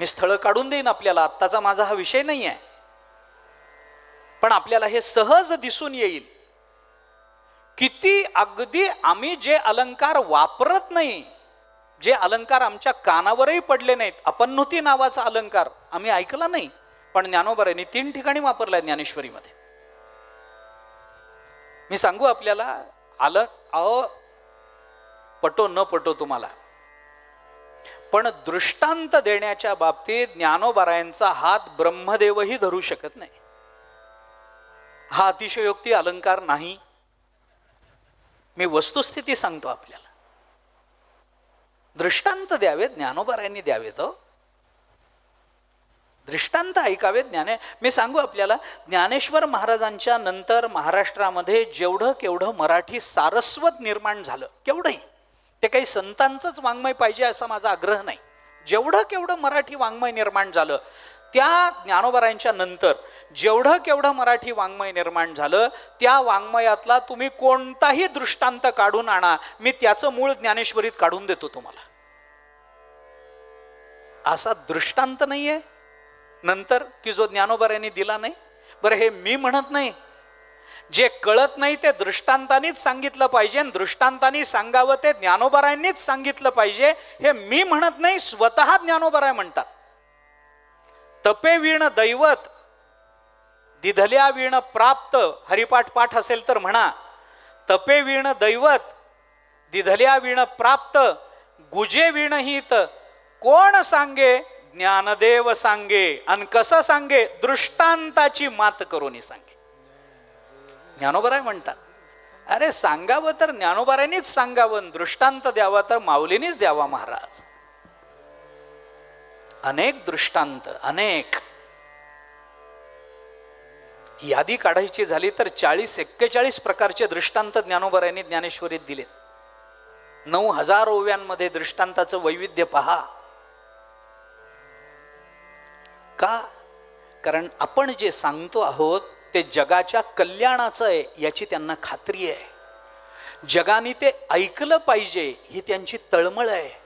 मी स्थळं काढून देईन आपल्याला, आत्ताचा माझा हा विषय नाही आहे. पण आपल्याला हे सहज दिसून येईल किती अगदी आम्ही जे अलंकार वापरत नाही, जे अलंकार आमच्या कानावरही पडले नाहीत. अपन्नुती नावाचा अलंकार आम्ही ऐकला नाही, पण ज्ञानोबारांनी 3 ठिकाणी वापरलाय ज्ञानेश्वरीमध्ये. मी सांगू आपल्याला, पटो न पटो तुम्हाला, पण दृष्टांत देण्याच्या बाबतीत ज्ञानोबारायांचा हात ब्रह्मदेवही धरू शकत नाही. हा अतिशयोक्ती अलंकार नाही. मी वस्तुस्थिती सांगतो आपल्याला. दृष्टांत द्यावेत ज्ञानोबारायांनी द्यावेत. दृष्टांत ऐकावेत मी सांगू आपल्याला, ज्ञानेश्वर महाराजांच्या नंतर महाराष्ट्रामध्ये जेवढं केवढं मराठी सारस्वत निर्माण झालं, केवढंही, ते काही संतांचंच वाङ्मय पाहिजे असा माझा आग्रह नाही. जेवढं केवढं मराठी वाङ्मय निर्माण झालं, त्या ज्ञानोबारायांच्या नंतर जेवढं केवढं मराठी वाङ्मय निर्माण झालं, त्या वाङ्मयातला तुम्ही कोणताही दृष्टांत काढून आणा, मी त्याचं मूळ ज्ञानेश्वरीत काढून देतो तुम्हाला. असा दृष्टांत नाहीये नंतर की जो ज्ञानोबारायांनी दिला नाही. बरं, हे मी म्हणत नाही. जे कळत नाही ते दृष्टांतानीच सांगितलं पाहिजे, दृष्टांतानी सांगावं ते ज्ञानोबारायांनीच सांगितलं पाहिजे. हे मी म्हणत नाही, स्वतः ज्ञानोबाराय म्हणतात. तपे वीण दैवत, दिधल्या वीण प्राप्त. हरिपाठ पाठ असेल तर म्हणा, तपे वीण दैवत, दिधल्या वीण प्राप्त, गुजे वीण हित. कोण सांगे? ज्ञानदेव सांगे. आणि कसं सांगे? दृष्टांताची मात करून सांगे. ज्ञानोबाराय म्हणतात, अरे सांगावं तर ज्ञानोबारायांनीच सांगावं, दृष्टांत द्यावा तर माऊलीनीच द्यावा महाराज. अनेक दृष्टांत, अनेक. यादी काढायची झाली तर 40-41 प्रकारचे दृष्टांत ज्ञानोबारायांनी ज्ञानेश्वरीत दिलेत. 9000 ओव्यांमध्ये दृष्टांताचं वैविध्य पहा. का? कारण आपण जे सांगतो आहोत ते जगाच्या कल्याणाचं आहे याची त्यांना खात्री आहे. जगाने ते ऐकलं पाहिजे ही त्यांची तळमळ आहे.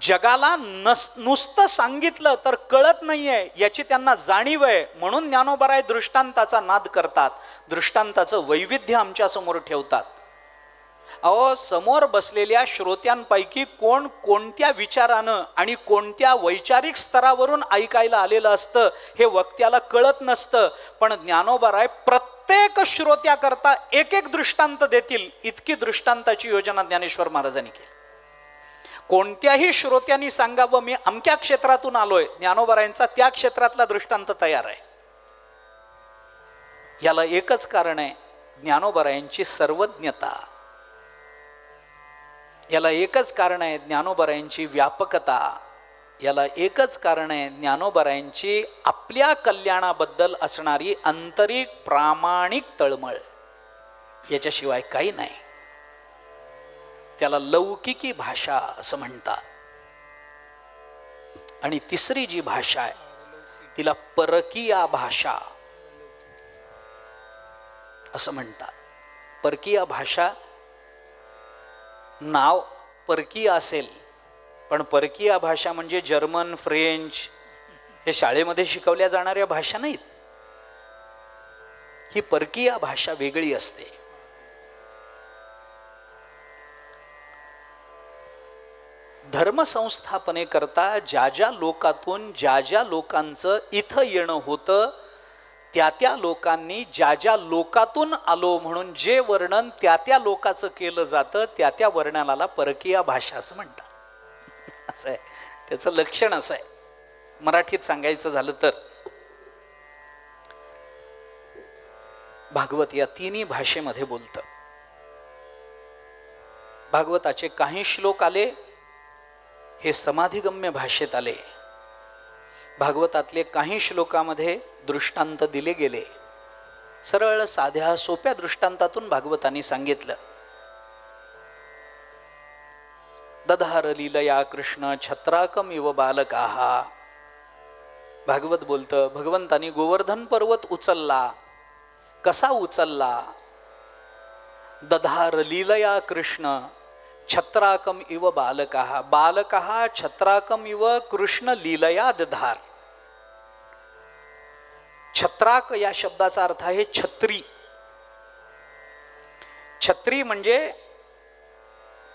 जगाला नुसतं सांगितलं तर कळत नाहीये याची त्यांना जाणीव आहे. म्हणून ज्ञानोबाराय दृष्टांताचा नाद करतात, दृष्टांताचं वैविध्य आमच्या समोर ठेवतात. अहो, समोर बसलेल्या श्रोत्यांपैकी कोण कोणत्या विचारानं आणि कोणत्या वैचारिक स्तरावरून ऐकायला आलेलं असतं हे वक्त्याला कळत नसतं. पण ज्ञानोबाराय प्रत्येक श्रोत्याकरता एक एक दृष्टांत देतील, इतकी दृष्टांताची योजना ज्ञानेश्वर महाराजांनी केली. कोणत्याही श्रोत्यांनी सांगावं मी अमक्या क्षेत्रातून आलोय, ज्ञानोबारायांचा त्या क्षेत्रातला दृष्टांत तयार आहे. याला एकच कारण आहे, ज्ञानोबारायांची सर्वज्ञता. याला एकच कारण आहे, ज्ञानोबारायांची व्यापकता. याला एकच कारण आहे, ज्ञानोबारायांची आपल्या कल्याणाबद्दल असणारी आंतरिक प्रामाणिक तळमळ. याच्याशिवाय काही नाही. त्याला लौकिकी भाषा असं म्हणतात. आणि तिसरी जी भाषा आहे तिला परकीया भाषा असं म्हणतात. परकीय भाषा, नाव परकीय असेल पण परकीय भाषा म्हणजे जर्मन, फ्रेंच हे शाळेमध्ये शिकवल्या जाणाऱ्या भाषा नाहीत. ही परकीय भाषा वेगळी असते. धर्मसंस्थापने करता ज्या ज्या लोकातून ज्या ज्या लोकांचं इथं येणं होतं त्या त्या लोकांनी ज्या ज्या लोकातून आलो म्हणून जे वर्णन त्या त्या लोकाचं केलं जातं त्या त्या वर्णनाला परकीय भाषा असं म्हणतात. असं आहे, त्याचं लक्षण असं आहे. मराठीत सांगायचं झालं तर भागवत या तिन्ही भाषेमध्ये बोलतं. भागवताचे काही श्लोक आले हे समाधिगम्य भाषेत आले. भागवतातले काही श्लोकामध्ये दृष्टांत दिले गेले. सरळ साध्या सोप्या दृष्टांतातून भागवतांनी सांगितलं. दधार लीलया कृष्ण छत्राकम इव बालकाहा. भागवत बोलतं भगवंतानी गोवर्धन पर्वत उचलला. कसा उचलला? दधार लीलया कृष्ण, छत्राकम इव बालकाः, बालकाः छत्राकम इव कृष्ण लीलया दधार. छत्राक या शब्दाचा अर्थ आहे छत्री. छत्री म्हणजे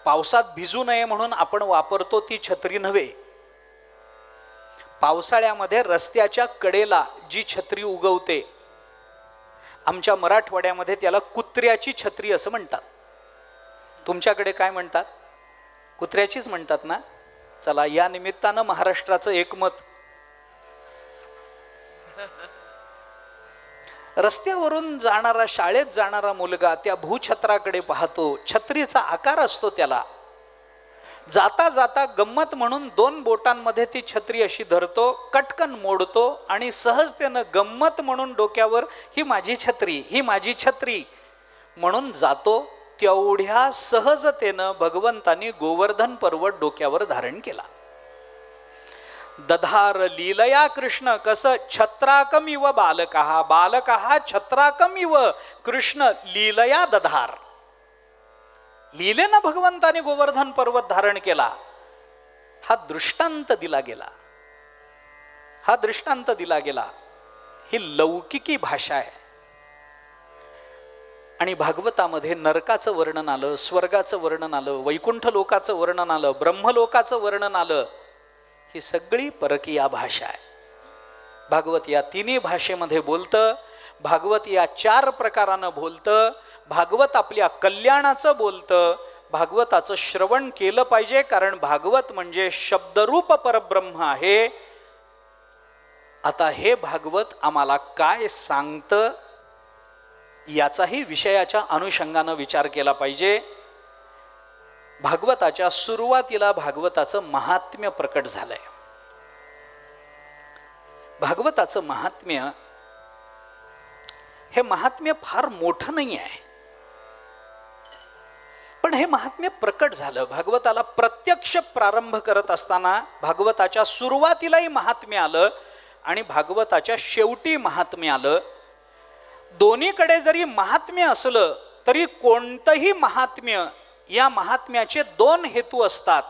पावसात भिजू नये म्हणून आपण वापरतो ती छत्री नव्हे. पावसाळ्यामध्ये रस्त्याच्या कडेला जी छत्री उगवते, आमच्या मराठवाड्यामध्ये त्याला कुत्र्याची छत्री असं म्हणतात. तुमच्याकडे काय म्हणतात? कुत्र्याचीच म्हणतात ना. चला, या निमित्तानं महाराष्ट्राचं एकमत. रस्त्यावरून जाणारा, शाळेत जाणारा मुलगा त्या भूछत्राकडे पाहतो. छत्रीचा आकार असतो त्याला. जाता जाता गंमत म्हणून 2 बोटांमध्ये ती छत्री अशी धरतो, कटकन मोडतो आणि सहजतेनं गंमत म्हणून डोक्यावर ही माझी छत्री, ही माझी छत्री म्हणून जातो. तेवढ्या सहजतेनं भगवंतांनी गोवर्धन पर्वत डोक्यावर धारण केला. दधार लीलया कृष्ण. कसं? छत्राकमिव बालकाः, बालकाः छत्राकमिव कृष्ण लीलया दधार. लीलेनं भगवंताने गोवर्धन पर्वत धारण केला. हा दृष्टांत दिला गेला, हा दृष्टांत दिला गेला. ही लौकिकी भाषा आहे. आणि भागवतामध्ये नरकाचं वर्णन आलं, स्वर्गाचं वर्णन आलं, वैकुंठ लोकाचं वर्णन आलं, ब्रह्मलोकाचं वर्णन आलं. ही सगळी परकीय भाषा आहे. भागवत या 3 भाषेमध्ये बोलतं. भागवत या 4 प्रकारानं बोलतं. भागवत आपल्या कल्याणाचं बोलतं. भागवताचं श्रवण केलं पाहिजे, कारण भागवत म्हणजे शब्दरूप परब्रह्म आहे. आता हे भागवत आम्हाला काय सांगतं याचाही विषयाच्या अनुषंगानं विचार केला पाहिजे. भागवताच्या सुरुवातीला भागवताचं महात्म्य प्रकट झालंय. भागवताचं महात्म्य हे महात्म्य फार मोठं नाही आहे, पण हे महात्म्य प्रकट झालं. भागवताला प्रत्यक्ष प्रारंभ करत असताना भागवताच्या सुरुवातीलाही महात्म्य आलं आणि भागवताच्या शेवटी महात्म्य आलं. दोन्हीकडे जरी महात्म्य असलं तरी कोणतंही महात्म्य, या महात्म्याचे 2 हेतू असतात.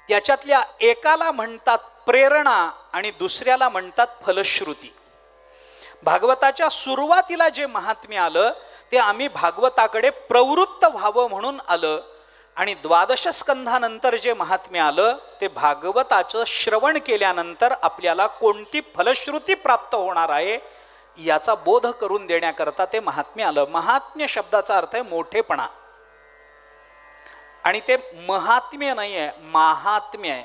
त्याच्यातल्या एकाला म्हणतात प्रेरणा आणि दुसऱ्याला म्हणतात फलश्रुती. भागवताच्या सुरुवातीला जे महात्म्य आलं ते आम्ही भागवताकडे प्रवृत्त व्हावं म्हणून आलं, आणि 12 स्कंधानंतर जे महात्म्य आलं ते भागवताचं श्रवण केल्यानंतर आपल्याला कोणती फलश्रुती प्राप्त होणार आहे याचा बोध करून देण्याकरता ते महात्म्य आलं. महात्म्य शब्दाचा अर्थ आहे मोठेपणा, आणि ते महात्म्य नाही आहे, महात्म्य आहे.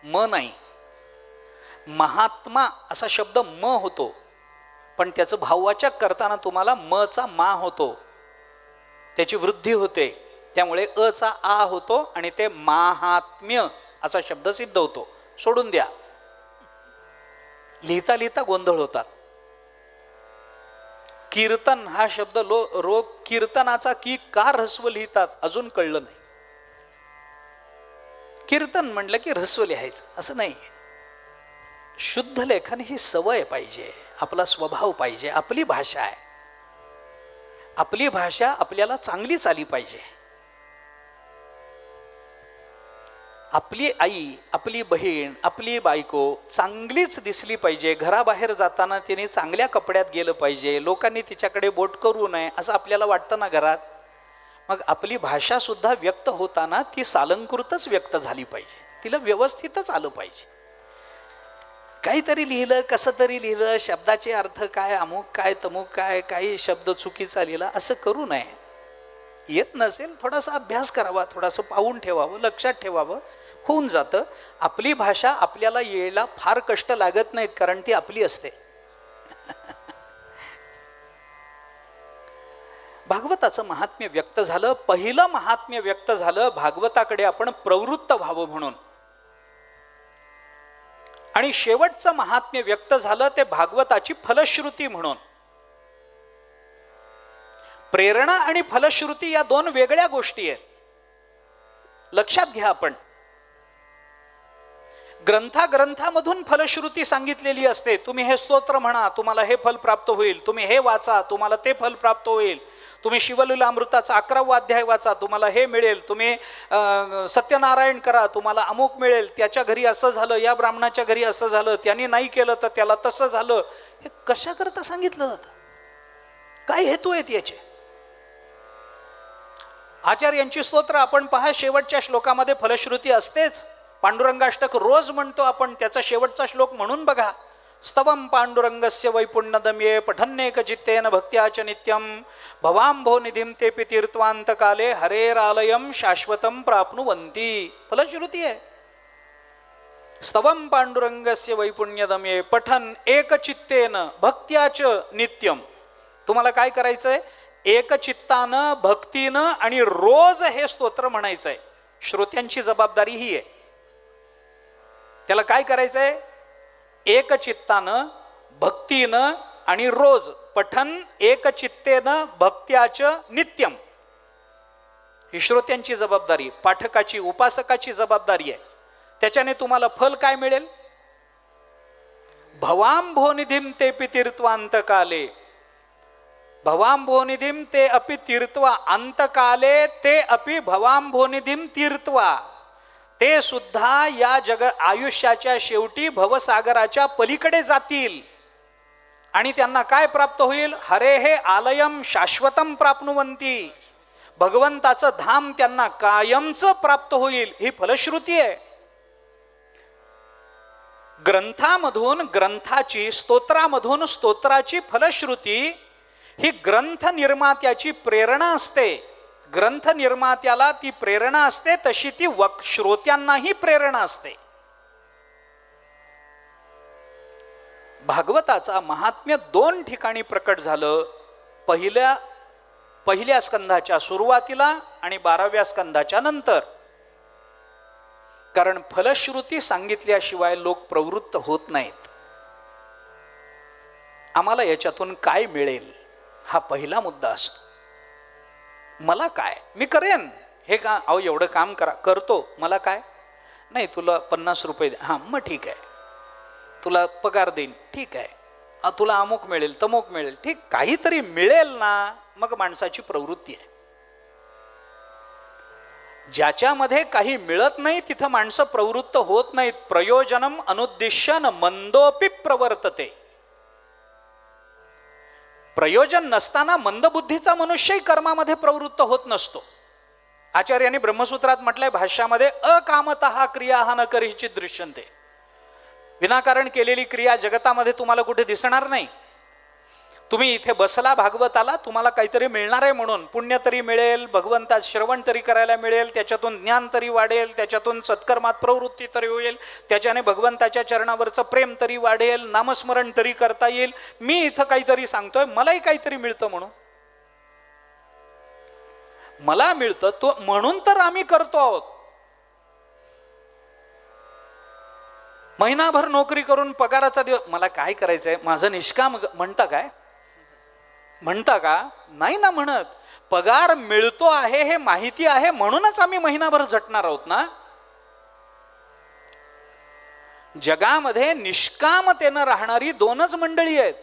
म नाही. महात्मा असा शब्द म होतो, पण त्याचं भाववाचक करताना तुम्हाला म चा मा होतो, त्याची वृद्धी होते, त्यामुळे अ चा आ होतो आणि ते महात्म्य असा शब्द सिद्ध होतो. सोडून द्या, लिहिता लिहिता गोंधळ होतात. कीर्तन हा शब्द रोग कीर्तनाचा की का ऱ्हस्व लिहितात अजून कळलं नाही. कीर्तन म्हणलं की ऱ्हस्व लिहायचं असं नाही. शुद्ध लेखन ही सवय पाहिजे, आपला स्वभाव पाहिजे, आपली भाषा आहे. आपली भाषा आपल्याला चांगलीच आली पाहिजे. आपली आई, आपली बहीण, आपली बायको चांगलीच दिसली पाहिजे. घराबाहेर जाताना तिने चांगल्या कपड्यात गेलं पाहिजे, लोकांनी तिच्याकडे बोट करू नये असं आपल्याला वाटतं ना घरात. मग आपली भाषा सुद्धा व्यक्त होताना ती सालंकृतच व्यक्त झाली पाहिजे, तिला व्यवस्थितच आलं पाहिजे. काहीतरी लिहिलं, कसं तरी लिहिलं, शब्दाचे अर्थ काय, अमुक काय, तमुक काय, काही शब्द चुकीचा लिहिला असं करू नये. येत नसेल थोडासा अभ्यास करावा, थोडासा पाहून ठेवावं, लक्षात ठेवावं, होऊन जातं. आपली भाषा आपल्याला यायला फार कष्ट लागत नाहीत, कारण ती आपली असते. भागवताचं महात्म्य व्यक्त झालं. पहिलं महात्म्य व्यक्त झालं भागवताकडे आपण प्रवृत्त व्हावं म्हणून, आणि शेवटचं महात्म्य व्यक्त झालं ते भागवताची फलश्रुती म्हणून. प्रेरणा आणि फलश्रुती या 2 वेगळ्या गोष्टी आहेत, लक्षात घ्या. आपण ग्रंथामधून फलश्रुती सांगितलेली असते. तुम्ही हे स्तोत्र म्हणा, तुम्हाला हे फल प्राप्त होईल. तुम्ही हे वाचा, तुम्हाला ते फल प्राप्त होईल. तुम्ही शिवलीलामृताचा 11वा अध्याय वाचा, तुम्हाला हे मिळेल. तुम्ही सत्यनारायण करा, तुम्हाला अमुक मिळेल. त्याच्या घरी असं झालं, या ब्राह्मणाच्या घरी असं झालं, त्यांनी नाही केलं तर त्याला तसं झालं. हे कशा करता सांगितलं जातं? काय हेतू आहेत याचे? आचार्यांची स्तोत्र आपण पहा, शेवटच्या श्लोकामध्ये फलश्रुती असतेच. पांडुरंगाष्टक रोज म्हणतो आपण, त्याचा शेवटचा श्लोक म्हणून बघा. स्तवम पांडुरंगस्य वैपुण्यदम्ये पठन्नेक चित्तेन भक्त्या च नित्यम भवांभो निधिम तेपि तीर्थवांत काले हरेरालयम शाश्वतम प्राप्नुवन्ति. फलश्रुती आहे. स्तवम पांडुरंगस्य वैपुण्यदम्ये पठन एकचित्तेन भक्त्या च नित्यम. तुम्हाला काय करायचंय? एकचित्तानं, भक्तीनं आणि रोज हे स्तोत्र म्हणायचंय. श्रोत्यांची जबाबदारी ही आहे. त्याला काय करायचंय? एकचित्तानं, भक्तीनं आणि रोज. पठन एकचित्तेनं भक्त्याच नित्यम. ही श्रोत्यांची जबाबदारी, पाठकाची, उपासकाची जबाबदारी आहे. त्याच्याने तुम्हाला फल काय मिळेल? भवांभोनिधिम तेपि तीर्थवांत काले. भवांभोनिधिम ते अपि तीर्थवा अंतकाले ते अपि भवांभोनिधिम तीर्थवा. ते सुद्धा या आयुष्याच्या शेवटी भवसागराच्या पलीकडे जातील आणि त्यांना काय प्राप्त होईल? हरे हे आलयम शाश्वतम प्राप्नुवंती. भगवंताचं धाम त्यांना कायमचं प्राप्त होईल. ही फलश्रुती आहे. ग्रंथामधून ग्रंथाची, स्तोत्रामधून स्तोत्राची फलश्रुती ही ग्रंथ निर्मात्याची प्रेरणा असते. ग्रंथ निर्मात्याला ती प्रेरणा असते, तशी ती श्रोत्यांनाही प्रेरणा असते. भागवताचा महात्म्य 2 ठिकाणी प्रकट झालं. पहिल्या स्कंधाच्या सुरुवातीला आणि 12व्या स्कंधाच्या नंतर. कारण फलश्रुती सांगितल्याशिवाय लोक प्रवृत्त होत नाहीत. आम्हाला याच्यातून काय मिळेल हा पहिला मुद्दा असतो. मला काय, मी करेन हे का, अहो एवढं काम करतो, मला काय नाही, तुला 50 रुपये दे, हां मग ठीक आहे, तुला पगार देईन, ठीक आहे, तुला अमुक मिळेल तमुक मिळेल, ठीक, काहीतरी मिळेल ना, मग माणसाची प्रवृत्ती आहे. ज्याच्यामध्ये काही मिळत नाही तिथं माणसं प्रवृत्त होत नाहीत. प्रयोजनम अनुद्दिश्यन मंदोपि प्रवर्तते. प्रयोजन नसताना मंदबुद्धीचा मनुष्यही कर्मामध्ये प्रवृत्त होत नसतो. आचार्यांनी ब्रह्मसूत्रात म्हटलंय भाष्यामध्ये, अकामतः क्रिया न करिचित दृश्यन्ते. विनाकारण केलेली क्रिया जगतामध्ये तुम्हाला कुठे दिसणार नाही. तुम्ही इथे बसला भागवताला, तुम्हाला काहीतरी मिळणार आहे म्हणून, पुण्य तरी मिळेल, भगवंतात श्रवण तरी करायला मिळेल, त्याच्यातून ज्ञान तरी वाढेल, त्याच्यातून सत्कर्मात प्रवृत्ती तरी होईल, त्याच्याने भगवंताच्या चरणावरचं प्रेम तरी वाढेल, नामस्मरण तरी करता येईल. मी इथं काहीतरी सांगतोय, मलाही काहीतरी मिळतं म्हणून, मला मिळतं तो म्हणून तर आम्ही करतो आहोत. महिनाभर नोकरी करून पगाराचा दिवस, मला काय करायचंय, माझं निष्काम म्हणता काय, म्हणता का? नाही ना म्हणत. पगार मिळतो आहे हे माहिती आहे म्हणूनच आम्ही महिनाभर झटणार आहोत ना. जगामध्ये निष्कामतेनं राहणारी 2च मंडळी आहेत.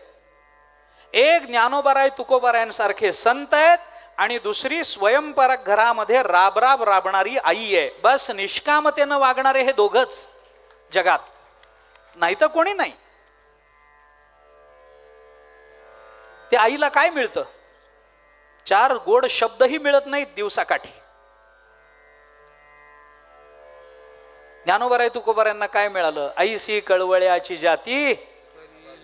एक ज्ञानोबाराय तुकोबारायांसारखे संत आहेत आणि दुसरी स्वयंपाक घरामध्ये राबराब राबणारी आई आहे. बस निष्कामतेनं वागणारे हे 2घच जगात, नाही तर कोणी नाही. त्या आईला काय मिळतं? 4 गोड शब्दही मिळत नाहीत दिवसाकाठी. ज्ञानोबाराय तुकोबारायांना काय मिळालं? ऐसी कळवळ्याची जाती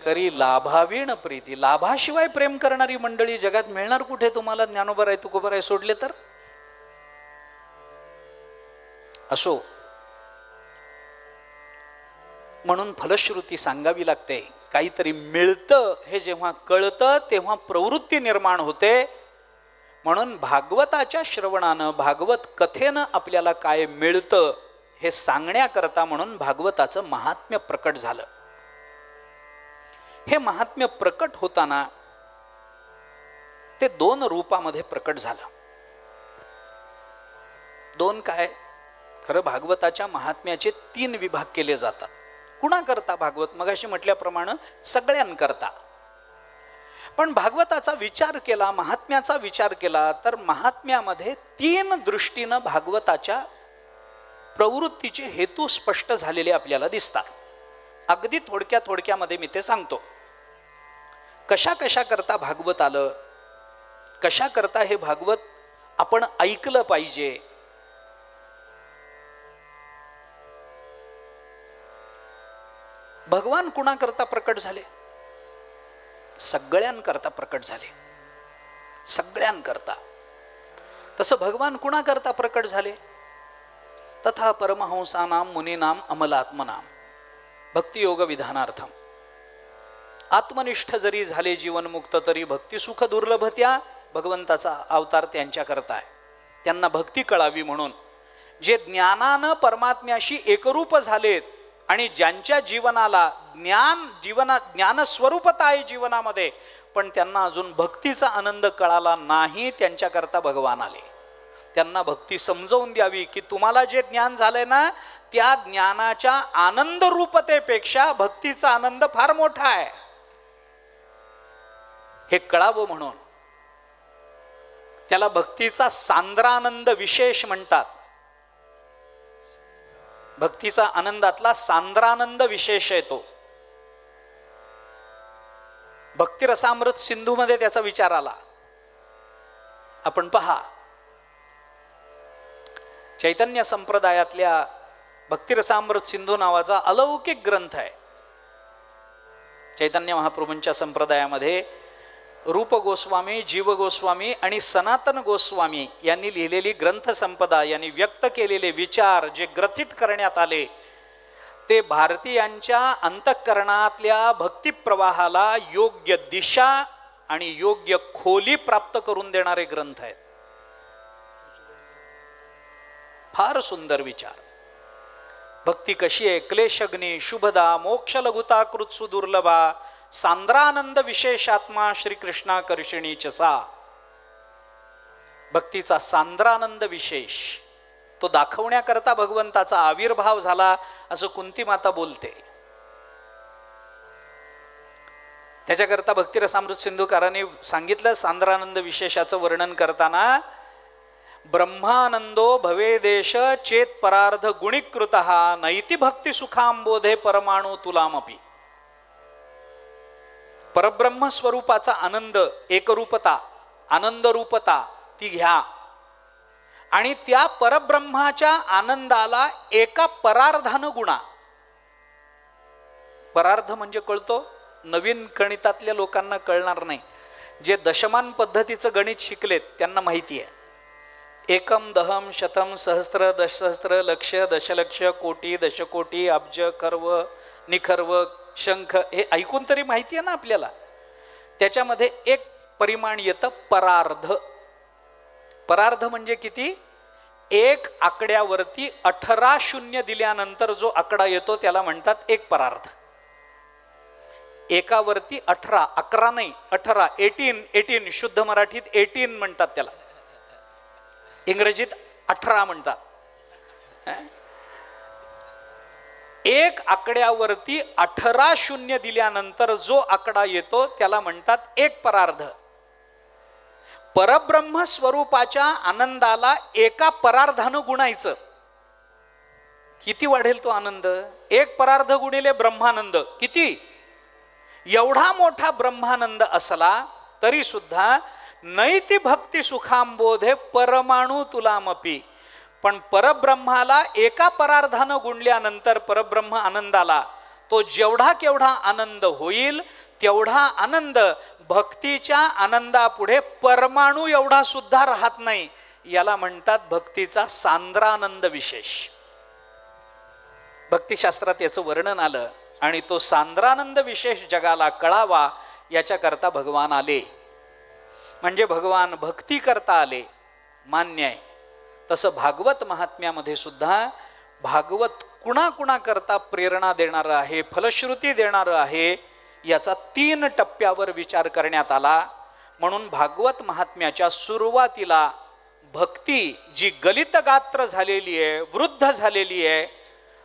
करी लाभावीण प्रीती. लाभाशिवाय प्रेम करणारी मंडळी जगात मिळणार कुठे तुम्हाला? ज्ञानोबाराय तुकोबाराय सोडले तर. असो, म्हणून फलश्रुती सांगावी लागते. काहीतरी मिळतं हे जेव्हा कळतं तेव्हा प्रवृत्ती निर्माण होते. म्हणून भागवताच्या श्रवणानं, भागवत कथेनं आपल्याला काय मिळतं हे सांगण्याकरता म्हणून भागवताचं महात्म्य प्रकट झालं. हे महात्म्य प्रकट होताना ते 2 रूपामध्ये प्रकट झालं. 2 काय? खरं भागवताच्या महात्म्याचे 3 विभाग केले जातात. कुणा करता भागवत? मगाशी म्हटल्याप्रमाणे सगळ्यांकरता. पण भागवताचा विचार केला, महात्म्याचा विचार केला, तर महात्म्यामध्ये 3 दृष्टीनं भागवताच्या प्रवृत्तीचे हेतू स्पष्ट झालेले आपल्याला दिसतात. अगदी थोडक्यामध्ये मी ते सांगतो. कशा करता भागवत आलं, कशा करता हे भागवत आपण ऐकलं पाहिजे. भगवान कुणाकरता प्रकट झाले? सगळ्यांकरता प्रकट झाले, सगळ्यांकरता. तसं भगवान कुणाकरता प्रकट झाले? तथा परमहंसानाम मुनीनाम अमलात्मनाम भक्तियोग विधानार्थम. आत्मनिष्ठ जरी झाले जीवनमुक्त तरी भक्तिसुख दुर्लभत्या. भगवंताचा अवतार त्यांच्याकरता आहे, त्यांना भक्ती कळावी म्हणून. जे ज्ञानानं परमात्म्याशी एकरूप झालेत आणि ज्यांच्या जीवनाला ज्ञान स्वरूपता आहे जीवनामध्ये, पण त्यांना अजून भक्तीचा आनंद कळाला नाही, त्यांच्याकरता भगवान आले. त्यांना भक्ती समजवून द्यावी की तुम्हाला जे ज्ञान झालंय ना, त्या ज्ञानाच्या आनंद रूपतेपेक्षा भक्तीचा आनंद फार मोठा आहे, हे कळावं म्हणून. त्याला भक्तीचा सांद्रानंद विशेष म्हणतात. भक्तीचा आनंदातला सांद्रानंद विशेष आहे तो. भक्तिरसामृत सिंधू मध्ये त्याचा विचार आला. आपण पहा, चैतन्य संप्रदायातल्या भक्तिरसामृत सिंधू नावाचा अलौकिक ग्रंथ आहे. चैतन्य महाप्रभूंच्या संप्रदायामध्ये रूप गोस्वामी, जीव गोस्वामी आणि सनातन गोस्वामी यांनी लिहिलेली ग्रंथसंपदा, यांनी व्यक्त केलेले विचार जे ग्रथित करण्यात आले, ते भारतीयांच्या अंतःकरणातल्या भक्तिप्रवाहाला योग्य दिशा आणि योग्य खोली प्राप्त करून देणारे ग्रंथ आहेत. फार सुंदर विचार. भक्ती कशी आहे? क्लेशग्नी शुभदा मोक्ष लघुता कृत्सु दुर्लभा सांद्रानंद विशेषात्मा श्रीकृष्णा कर्षिणी चसा. भक्तीचा सांद्रानंद विशेष तो दाखवण्याकरता भगवंताचा आविर्भाव झाला असं कुंती माता बोलते. त्याच्याकरता भक्तिरसामृत सिंधूकारांनी सांगितलं, सांद्रानंद विशेषाचं वर्णन करताना, ब्रह्मानंदो भवेदेश चेत परार्ध गुणीकृतः नैति भक्ती सुखांबोधे परमाणु तुलामपि. परब्रह्म स्वरूपाचा आनंद, एकरूपता, आनंद रूपता ती घ्या आणि त्या परब्रह्माच्या आनंदाला एका परार्धानं गुणा. परार्ध म्हणजे कळतो? नवीन गणितातल्या लोकांना कळणार नाही. जे दशमान पद्धतीचं गणित शिकलेत त्यांना माहिती आहे. एकम दहम शतम सहस्त्र दशसहस्त्र लक्ष दशलक्ष कोटी दशकोटी अब्ज खर्व निखर्व शंख, हे ऐकून तरी माहिती आहे ना आपल्याला. त्याच्यामध्ये एक परिमाण येतं परार्ध. परार्ध म्हणजे किती? एक आकड्यावरती 18 शून्य दिल्यानंतर जो आकडा येतो त्याला म्हणतात एक परार्ध. एकावरती 18, 11 नाही 18, 18 शुद्ध मराठीत 18 म्हणतात त्याला, इंग्रजीत 18 म्हणतात. एक आकड्यावरती 18 शून्य दिल्यानंतर जो आकडा येतो त्याला म्हणतात एक परार्ध. परब्रह्म स्वरूपाच्या आनंदाला एका परार्धानं गुणायचं. किती वाढेल तो आनंद? एक परार्ध गुणिले ब्रह्मानंद किती? एवढा मोठा ब्रह्मानंद असला तरी सुद्धा नैति भक्ती सुखांबोधे परमाणु तुलामपी. पण परब्रह्माला एका परार्धानं गुणल्यानंतर परब्रह्म आनंदाला तो जेवढा केवढा आनंद होईल तेवढा आनंद भक्तीच्या आनंदापुढे परमाणू एवढा सुद्धा राहत नाही. याला म्हणतात भक्तीचा सांद्रानंद विशेष. भक्तिशास्त्रात याचं वर्णन आलं आणि तो सांद्रानंद विशेष जगाला कळावा याच्याकरता भगवान आले. म्हणजे भगवान भक्ती करता आले, मान्य आहे. तसं भागवत महात्म्यामध्ये सुद्धा भागवत कुणा करता प्रेरणा देणारं आहे, फलश्रुती देणारं आहे, याचा 3 टप्प्यावर विचार करण्यात आला. म्हणून भागवत महात्म्याच्या सुरुवातीला भक्ती जी गलित गात्र झालेली आहे, वृद्ध झालेली आहे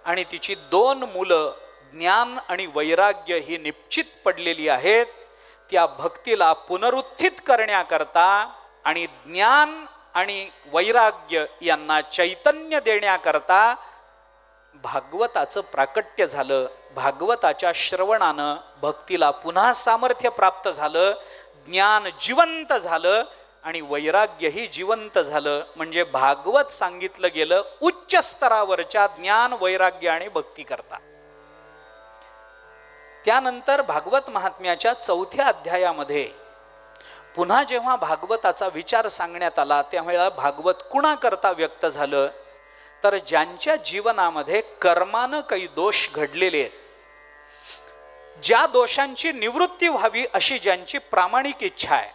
आणि तिची 2 मुलं ज्ञान आणि वैराग्य ही निश्चित पडलेली आहेत, त्या भक्तीला पुनरुत्थित करण्याकरता आणि ज्ञान आणि वैराग्य यांना चैतन्य देण्याकरता भागवताचं प्राकट्य झालं. भागवताच्या श्रवणानं भक्तीला पुन्हा सामर्थ्य प्राप्त झालं, ज्ञान जिवंत झालं आणि वैराग्यही जिवंत झालं. म्हणजे भागवत सांगितलं गेलं उच्च स्तरावरच्या ज्ञान, वैराग्य आणि भक्ती करता. त्यानंतर भागवत महात्म्याच्या 4थ्या अध्यायामध्ये पुन्हा जेव्हा भागवताचा विचार सांगण्यात आला त्यावेळेला भागवत कुणाकरता व्यक्त झालं, तर ज्यांच्या जीवनामध्ये कर्मानं काही दोष घडलेले आहेत, ज्या दोषांची निवृत्ती व्हावी अशी ज्यांची प्रामाणिक इच्छा आहे.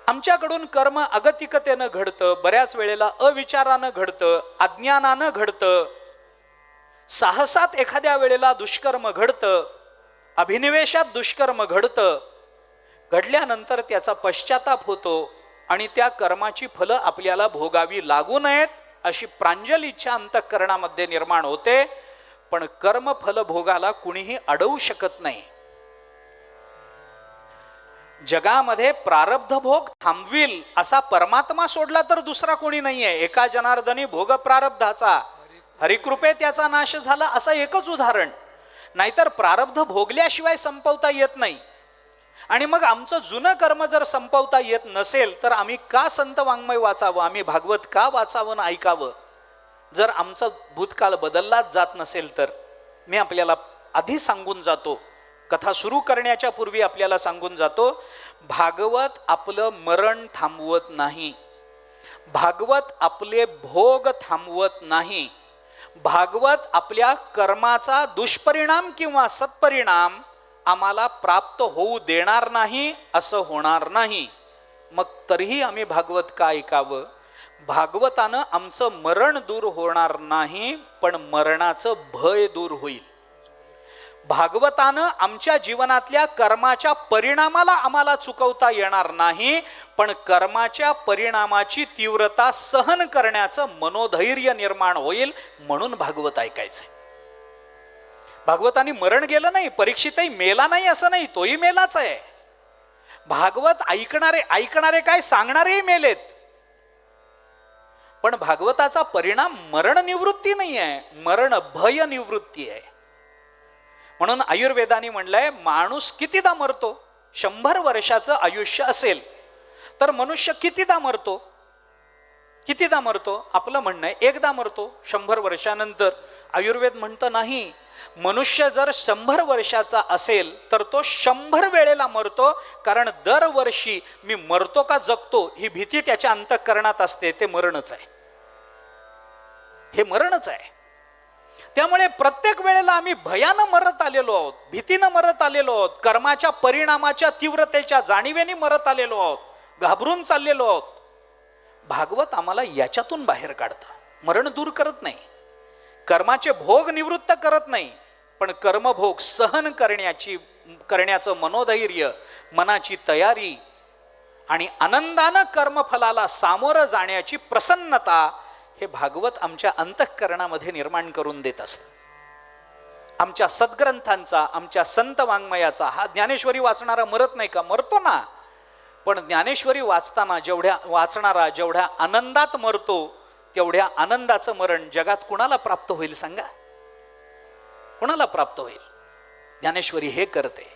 आमच्याकडून कर्म अगतिकतेनं घडतं, बऱ्याच वेळेला अविचारानं घडतं, अज्ञानानं घडतं, साहसात एखाद्या वेळेला दुष्कर्म घडतं, अभिनिवेशात दुष्कर्म घडतं. घडल्यानंतर त्याचा पश्चाताप होतो आणि त्या कर्माची फलं आपल्याला भोगावी लागू नयेत अशी प्रांजल इच्छा अंतःकरणामध्ये निर्माण होते. पण कर्मफल भोगाला कुणीही अडवू शकत नाही. जगामध्ये प्रारब्ध भोग थांबविल असा परमात्मा सोडला तर दुसरा कोणी नाहीये. एका जनार्दनी भोग प्रारब्धाचा, हरिकृपे त्याचा नाश झाला, असं एकच उदाहरण. नाहीतर प्रारब्ध भोगल्याशिवाय संपवता येत नाही. आणि मग आमचं जुनं कर्म जर संपवता येत नसेल तर आम्ही का संत वाङ्मय वाचावं, आम्ही भागवत का वाचावं आणि ऐकावं? जर आमचा भूतकाळ बदललाच जात नसेल तर. मी आपल्याला आधी सांगून जातो, कथा सुरू करण्याच्या पूर्वी आपल्याला सांगून जातो, भागवत आपलं मरण थांबवत नाही, भागवत आपले भोग थांबवत नाही, भागवत आपल्या कर्माचा दुष्परिणाम किंवा सत्परिणाम आम्हाला प्राप्त होऊ देणार नाही, असं होणार नाही. मग तरीही आम्ही भागवत का ऐकावं? भागवतानं आमचं मरण दूर होणार नाही, पण मरणाचं भय दूर होईल. भागवतानं आमच्या जीवनातल्या कर्माच्या परिणामाला आम्हाला चुकवता येणार नाही, पण कर्माच्या परिणामाची तीव्रता सहन करण्याचं मनोधैर्य निर्माण होईल. म्हणून भागवत ऐकायचंय. भागवताने मरण गेलं नाही, परीक्षितही मेला नाही असं नाही, तोही मेलाच आहे. भागवत ऐकणारे काय, सांगणारेही मेलेत. पण भागवताचा परिणाम मरण निवृत्ती नाही आहे, मरण भय निवृत्ती आहे. म्हणून आयुर्वेदाने म्हणलंय, माणूस कितीदा मरतो? 100 वर्षाचं आयुष्य असेल तर मनुष्य कितीदा मरतो? कितीदा मरतो? आपलं म्हणणं आहे एकदा मरतो 100 वर्षानंतर. आयुर्वेद म्हणतं नाही, मनुष्य जर 100 वर्षाचा असेल तर तो 100 वेळेला मरतो. कारण दरवर्षी मी मरतो का जगतो ही भीती त्याच्या अंतःकरणात असते. ते मरणच आहे, हे मरणच आहे. त्यामुळे प्रत्येक वेळेला आम्ही भयानं मरत आलेलो आहोत, भीतीनं मरत आलेलो आहोत, कर्माच्या परिणामाच्या तीव्रतेच्या जाणीवेने मरत आलेलो आहोत, घाबरून चाललेलो आहोत. भागवत आम्हाला याच्यातून बाहेर काढतं. मरण दूर करत नाही, कर्माचे भोग निवृत्त करत नाही, पण कर्मभोग सहन करण्याचं मनोधैर्य, मनाची तयारी आणि आनंदानं कर्मफलाला सामोरं जाण्याची प्रसन्नता हे भागवत आमच्या अंतःकरणामध्ये निर्माण करून देत असतं. आमच्या सद्ग्रंथांचा, आमच्या संत वाङ्मयाचा, हा ज्ञानेश्वरी वाचणारा मरत नाही का? मरतो ना. पण ज्ञानेश्वरी वाचताना जेवढ्या आनंदात मरतो तेवढ्या आनंदाचं मरण जगात कुणाला प्राप्त होईल सांगा? कुणाला प्राप्त होईल? ज्ञानेश्वरी हे करते.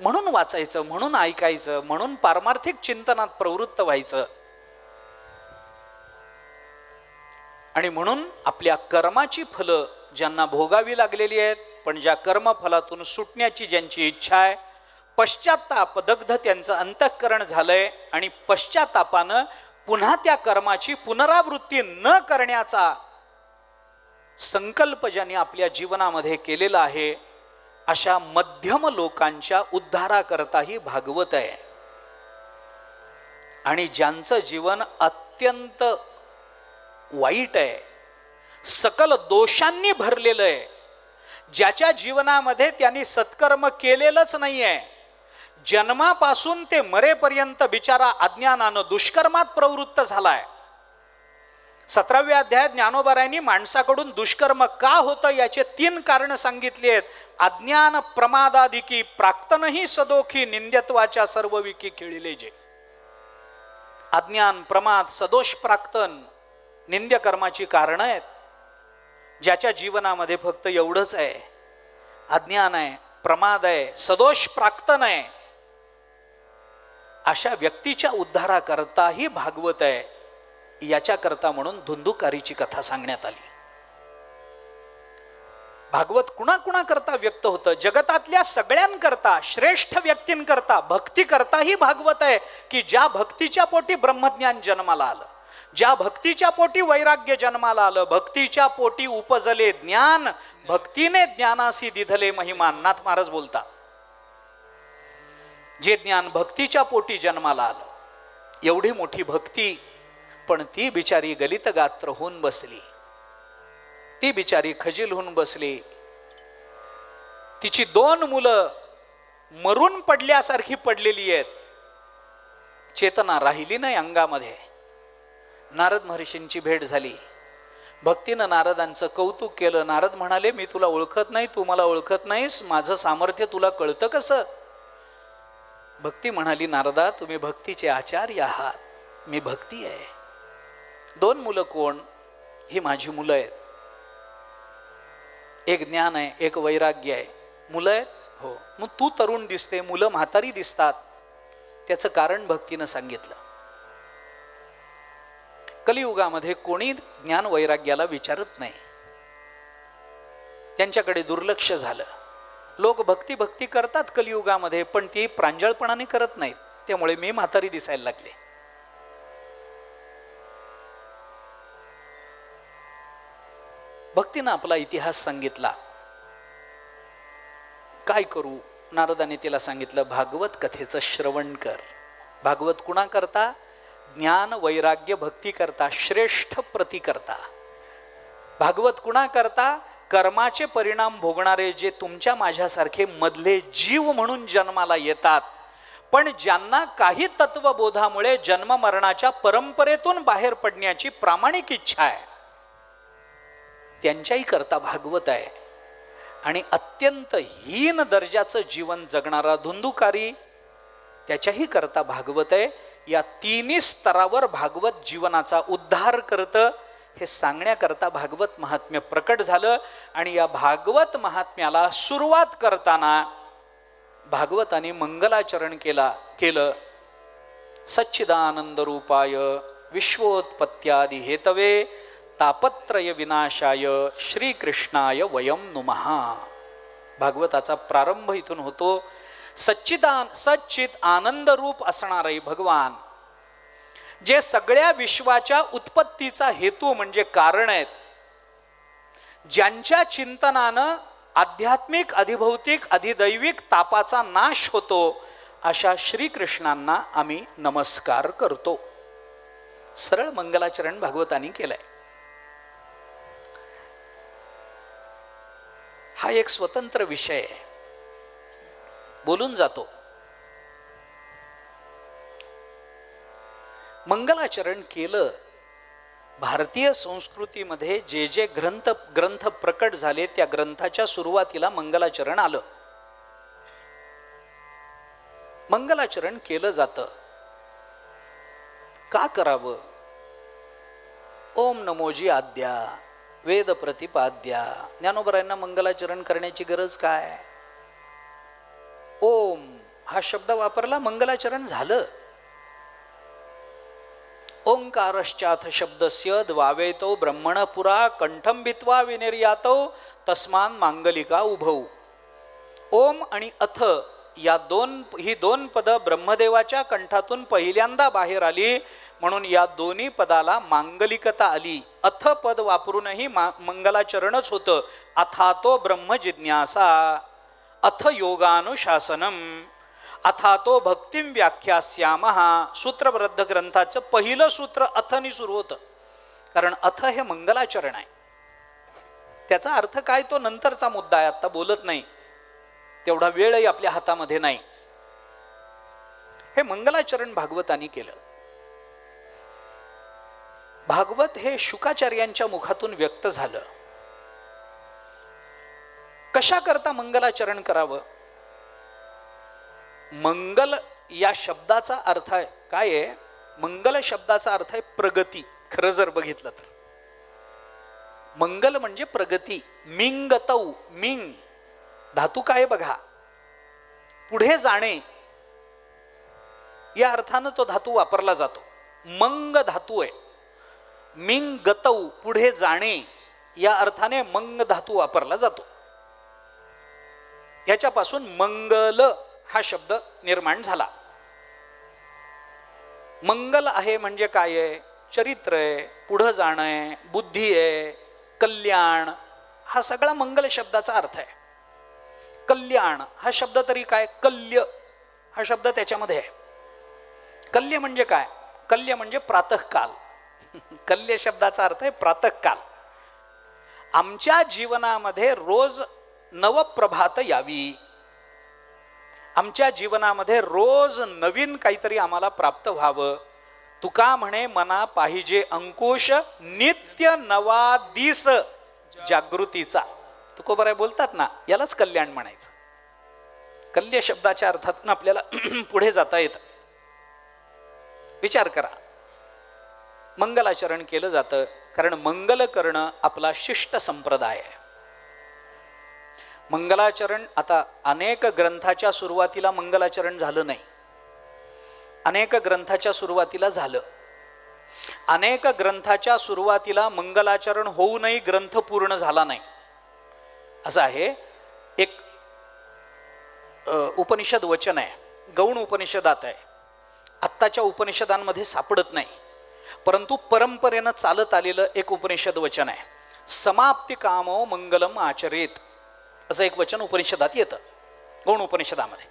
म्हणून वाचायचं, म्हणून ऐकायचं, म्हणून पारमार्थिक चिंतनात प्रवृत्त व्हायचं. आणि म्हणून आपल्या कर्माची फलं ज्यांना भोगावी लागलेली आहेत, पण ज्या कर्मफलातून सुटण्याची ज्यांची इच्छा आहे, पश्चाताप दग्ध त्यांचं अंतःकरण झालंय आणि पश्चातापानं पुन्हा त्या कर्माची पुनरावृत्ती न करण्याचा संकल्प ज्यांनी आपल्या जीवनामध्ये केलेला आहे, अशा मध्यम लोकांच्या उद्धाराकरताही भागवत आहे. आणि ज्यांचं जीवन अत्यंत वाईट आहे, सकल दोषांनी भरलेलं आहे, ज्याच्या जीवनामध्ये त्यांनी सत्कर्म केलेलंच नाहीये, जन्मापासून ते मरेपर्यंत बिचारा अज्ञानानं दुष्कर्मात प्रवृत्त झालाय, 17व्या अध्यायात ज्ञानोबारायांनी माणसाकडून दुष्कर्म का होतं याचे 3 कारण सांगितली आहेत. अज्ञान प्रमादादिकी प्राक्तनही सदोखी निंद्यत्वाच्या सर्व विकी खेळिले जे. अज्ञान, प्रमाद, सदोष, प्राक्तन निंद्य कर्माची कारणं आहेत. ज्याच्या जीवनामध्ये फक्त एवढंच आहे, अज्ञान आहे, प्रमाद आहे, सदोष प्राक्तन आहे, अशा व्यक्तीच्या उद्धाराकरताही भागवत आहे. याच्याकरता म्हणून धुंदुकारीची कथा सांगण्यात आली. भागवत कुणाकुणाकरता व्यक्त होतं? जगतातल्या सगळ्यांकरता, श्रेष्ठ व्यक्तींकरता, भक्ती करताही भागवत आहे. की ज्या भक्तीच्या पोटी ब्रह्मज्ञान जन्माला आलं, ज्या भक्तीच्या पोटी वैराग्य जन्माला आलं, भक्तीच्या पोटी उपजले ज्ञान, भक्तीने ज्ञानासी दिधले महिमान. नाथ महाराज बोलता, जे ज्ञान भक्तीच्या पोटी जन्माला आलं, एवढी मोठी भक्ती, पण ती बिचारी गलित गात्र होऊन बसली, ती बिचारी खजील होऊन बसली. तिची 2 मुलं मरून पडल्यासारखी पडलेली आहेत, चेतना राहिली नाही अंगामध्ये. नारद महर्षींची भेट झाली, भक्तीनं नारदांचं कौतुक केलं. नारद म्हणाले, मी तुला ओळखत नाही, तू मला ओळखत नाहीस, माझं सामर्थ्य तुला कळतं कसं? भक्ती म्हणाली, नारदा तुम्ही भक्तीचे आचार्य आहात, मी भक्ती आहे. 2 मुलं कोण? ही माझी मुलं आहेत. एक ज्ञान आहे, एक वैराग्य आहे. मुलं आहेत? हो. मग तू तरुण दिसते, मुलं म्हातारी दिसतात. त्याचं कारण भक्तीनं सांगितलं. कलियुगामध्ये कोणी ज्ञान वैराग्याला विचारत नाही, त्यांच्याकडे दुर्लक्ष झालं. लोक भक्ती भक्ती करतात कलियुगामध्ये, पण ती प्रांजळपणाने करत नाहीत. त्यामुळे मी म्हातारी दिसायला लागले. भक्तीनं आपला इतिहास सांगितला. काय करू? नारदाने तिला सांगितलं, भागवत कथेचं श्रवण कर. भागवत कुणा करता? ज्ञान वैराग्य भक्ती करता, श्रेष्ठ प्रती करता. भागवत कुणा करता? कर्माचे परिणाम भोगणारे जे तुमच्या माझ्यासारखे मधले जीव म्हणून जन्माला येतात, पण ज्यांना काही तत्वबोधामुळे जन्म मरणाच्या परंपरेतून बाहेर पडण्याची प्रामाणिक इच्छा आहे, त्यांच्याही करता भागवत आहे. आणि अत्यंत हीन दर्जाचं जीवन जगणारा धुंदुकारी, त्याच्याही करता भागवत आहे. या 3 स्तरावर भागवत जीवनाचा उद्धार करतं. हे सांगण्याकरता भागवत महात्म्य प्रकट झालं. आणि या भागवत महात्म्याला सुरुवात करताना भागवताने मंगलाचरण केलं. सच्चिदानंद रूपाय विश्वोत्पत्त्यादि हेतवे तापत्रय विनाशाय श्रीकृष्णाय वयम नुमः. भागवताचा प्रारंभ इथून होतो. सच्चित आनंद रूप असणारे भगवान, जे सगळ्या विश्वाच्या उत्पत्तीचा हेतू म्हणजे कारण आहेत, ज्यांच्या चिंतनानं आध्यात्मिक, अधिभौतिक, अधिदैविक तापाचा नाश होतो, अशा श्रीकृष्णांना आम्ही नमस्कार करतो. सरळ मंगलाचरण भागवतानी केलंय. हा एक स्वतंत्र विषय आहे, बोलून जातो. मंगलाचरण केलं. भारतीय संस्कृतीमध्ये जे जे ग्रंथ प्रकट झाले, त्या ग्रंथाच्या सुरुवातीला मंगलाचरण आलं. मंगलाचरण केलं जातं. का करावं? ओम नमोजी आद्या वेद प्रतिपाद्या. ज्ञानोबरायांना मंगलाचरण करण्याची गरज काय? ओम हा शब्द वापरला, मंगलाचरण झालं. ओंकारश्चाथ शब्दस्य द्वावेतो ब्रह्मण पुरा कंठम भित्वा विनिर्यातो तस्मान मांगलिका उभौ. ओम आणि अथ ही दोन पद ब्रह्मदेवाच्या कंठातून पहिल्यांदा बाहेर आली, म्हणून या दोन्ही पदाला मांगलिकता आली. अथ पद वापरूनही मंगलाचरणच होतं. अथातो ब्रह्म जिज्ञासा, अथ योगानुशासनम, अथातो भक्तिम व्याख्यास्यामः. सूत्रबद्ध ग्रंथाचं पहिलं सूत्र अथनी सुरू होतं, कारण अथ हे मंगलाचरण आहे. त्याचा अर्थ काय तो नंतरचा मुद्दा आहे, आता बोलत नाही, तेवढा वेळही आपल्या हातामध्ये नाही. हे मंगलाचरण भागवतानी केलं. भागवत हे शुकाचार्यांच्या मुखातून व्यक्त झालं. कशा करता मंगलाचरण करावं? मंगल या शब्दाचा अर्थ आहे काय आहे? मंगल शब्दाचा अर्थ आहे प्रगती. खरं जर बघितलं तर मंगल म्हणजे प्रगती. मिंगतौ, मिंग धातू काय बघा, पुढे जाणे या अर्थानं तो धातू वापरला जातो. मंग धातू आहे. मिंगतौ पुढे जाणे या अर्थाने मंग धातू वापरला जातो. याच्यापासून मंगल हा शब्द निर्माण झाला. मंगल आहे म्हणजे काय आहे? चरित्र आहे, पुढं जाणं आहे, बुद्धी आहे, कल्याण, हा सगळा मंगल शब्दाचा अर्थ आहे. कल्याण हा शब्द तरी काय? कल्य हा शब्द त्याच्यामध्ये आहे. कल्य म्हणजे काय? कल्य म्हणजे प्रातःकाल. कल्य शब्दाचा अर्थ आहे प्रातःकाल. आमच्या जीवनामध्ये रोज नवप्रभात यावी. आमच्या जीवनामध्ये रोज नवीन काहीतरी आम्हाला प्राप्त व्हावं. तुका म्हणे मना पाहिजे अंकुश, नित्य नवा दिस जागृतीचा. तुकोबराय बोलतात ना, यालाच कल्याण म्हणायचं. कल्य शब्दाच्या अर्थातून आपल्याला पुढे जाता येतं. विचार करा, मंगलाचरण केलं जातं कारण मंगल करणं आपला शिष्ट संप्रदाय आहे. मंगलाचरण आता अनेक ग्रंथाच्या सुरुवातीला मंगलाचरण झालं नाही. अनेक ग्रंथाच्या सुरुवातीला झालं. अनेक ग्रंथाच्या सुरुवातीला मंगलाचरण होऊनही ग्रंथ पूर्ण झाला नाही. असं आहे. एक उपनिषद वचन आहे, गौण उपनिषदात आहे. आत्ताच्या उपनिषदांमध्ये सापडत नाही, परंतु परंपरेनं चालत आलेलं एक उपनिषद वचन आहे. समाप्ती कामो मंगलम आचरेत असं एक वचन उपनिषदात येतं, गौण उपनिषदामध्ये.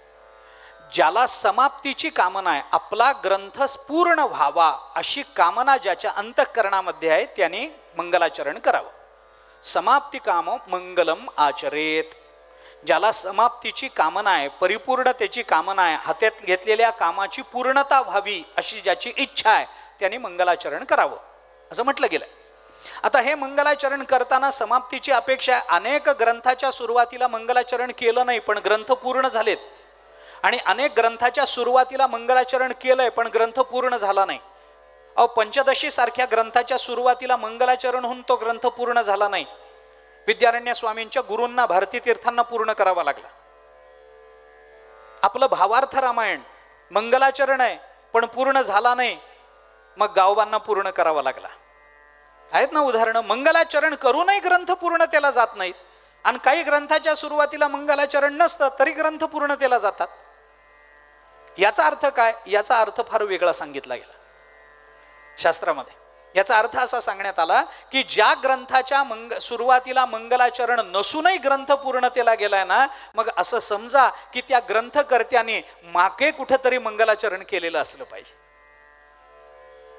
ज्याला समाप्तीची कामना आहे, आपला ग्रंथ पूर्ण व्हावा अशी कामना ज्याच्या अंतःकरणामध्ये आहे, त्याने मंगलाचरण करावं. समाप्ती कामो मंगलम आचरेत. ज्याला समाप्तीची कामना आहे, परिपूर्णतेची कामना आहे, हातात घेतलेल्या कामाची पूर्णता व्हावी अशी ज्याची इच्छा आहे, त्याने मंगलाचरण करावं असं म्हटलं गेलं. आता हे मंगलाचरण करताना समाप्तीची अपेक्षा आहे. अनेक ग्रंथाच्या सुरुवातीला मंगलाचरण केलं नाही पण ग्रंथ पूर्ण झालेत, आणि अनेक ग्रंथाच्या सुरुवातीला मंगलाचरण केलंय पण ग्रंथ पूर्ण झाला नाही. पंचदशी सारख्या ग्रंथाच्या सुरुवातीला मंगलाचरण होऊन तो ग्रंथ पूर्ण झाला नाही. विद्यारण्य स्वामींच्या गुरूंना, भारती तीर्थांना पूर्ण करावा लागला. आपलं भावार्थ रामायण मंगलाचरण आहे पण पूर्ण झाला नाही, मग गावबांना पूर्ण करावा लागला. आहेत ना उदाहरणं. मंगलाचरण करूनही ग्रंथ पूर्णतेला जात नाहीत, आणि काही ग्रंथाच्या सुरुवातीला मंगलाचरण नसतं तरी ग्रंथ पूर्णतेला जातात. याचा अर्थ काय? याचा अर्थ फार वेगळा सांगितला गेला शास्त्रामध्ये. याचा अर्थ असा सांगण्यात आला की ज्या ग्रंथाच्या सुरुवातीला मंगलाचरण नसूनही ग्रंथ पूर्णतेला गेलाय ना, मग असं समजा की त्या ग्रंथकर्त्याने मागे कुठेतरी मंगलाचरण केलेलं असलं पाहिजे.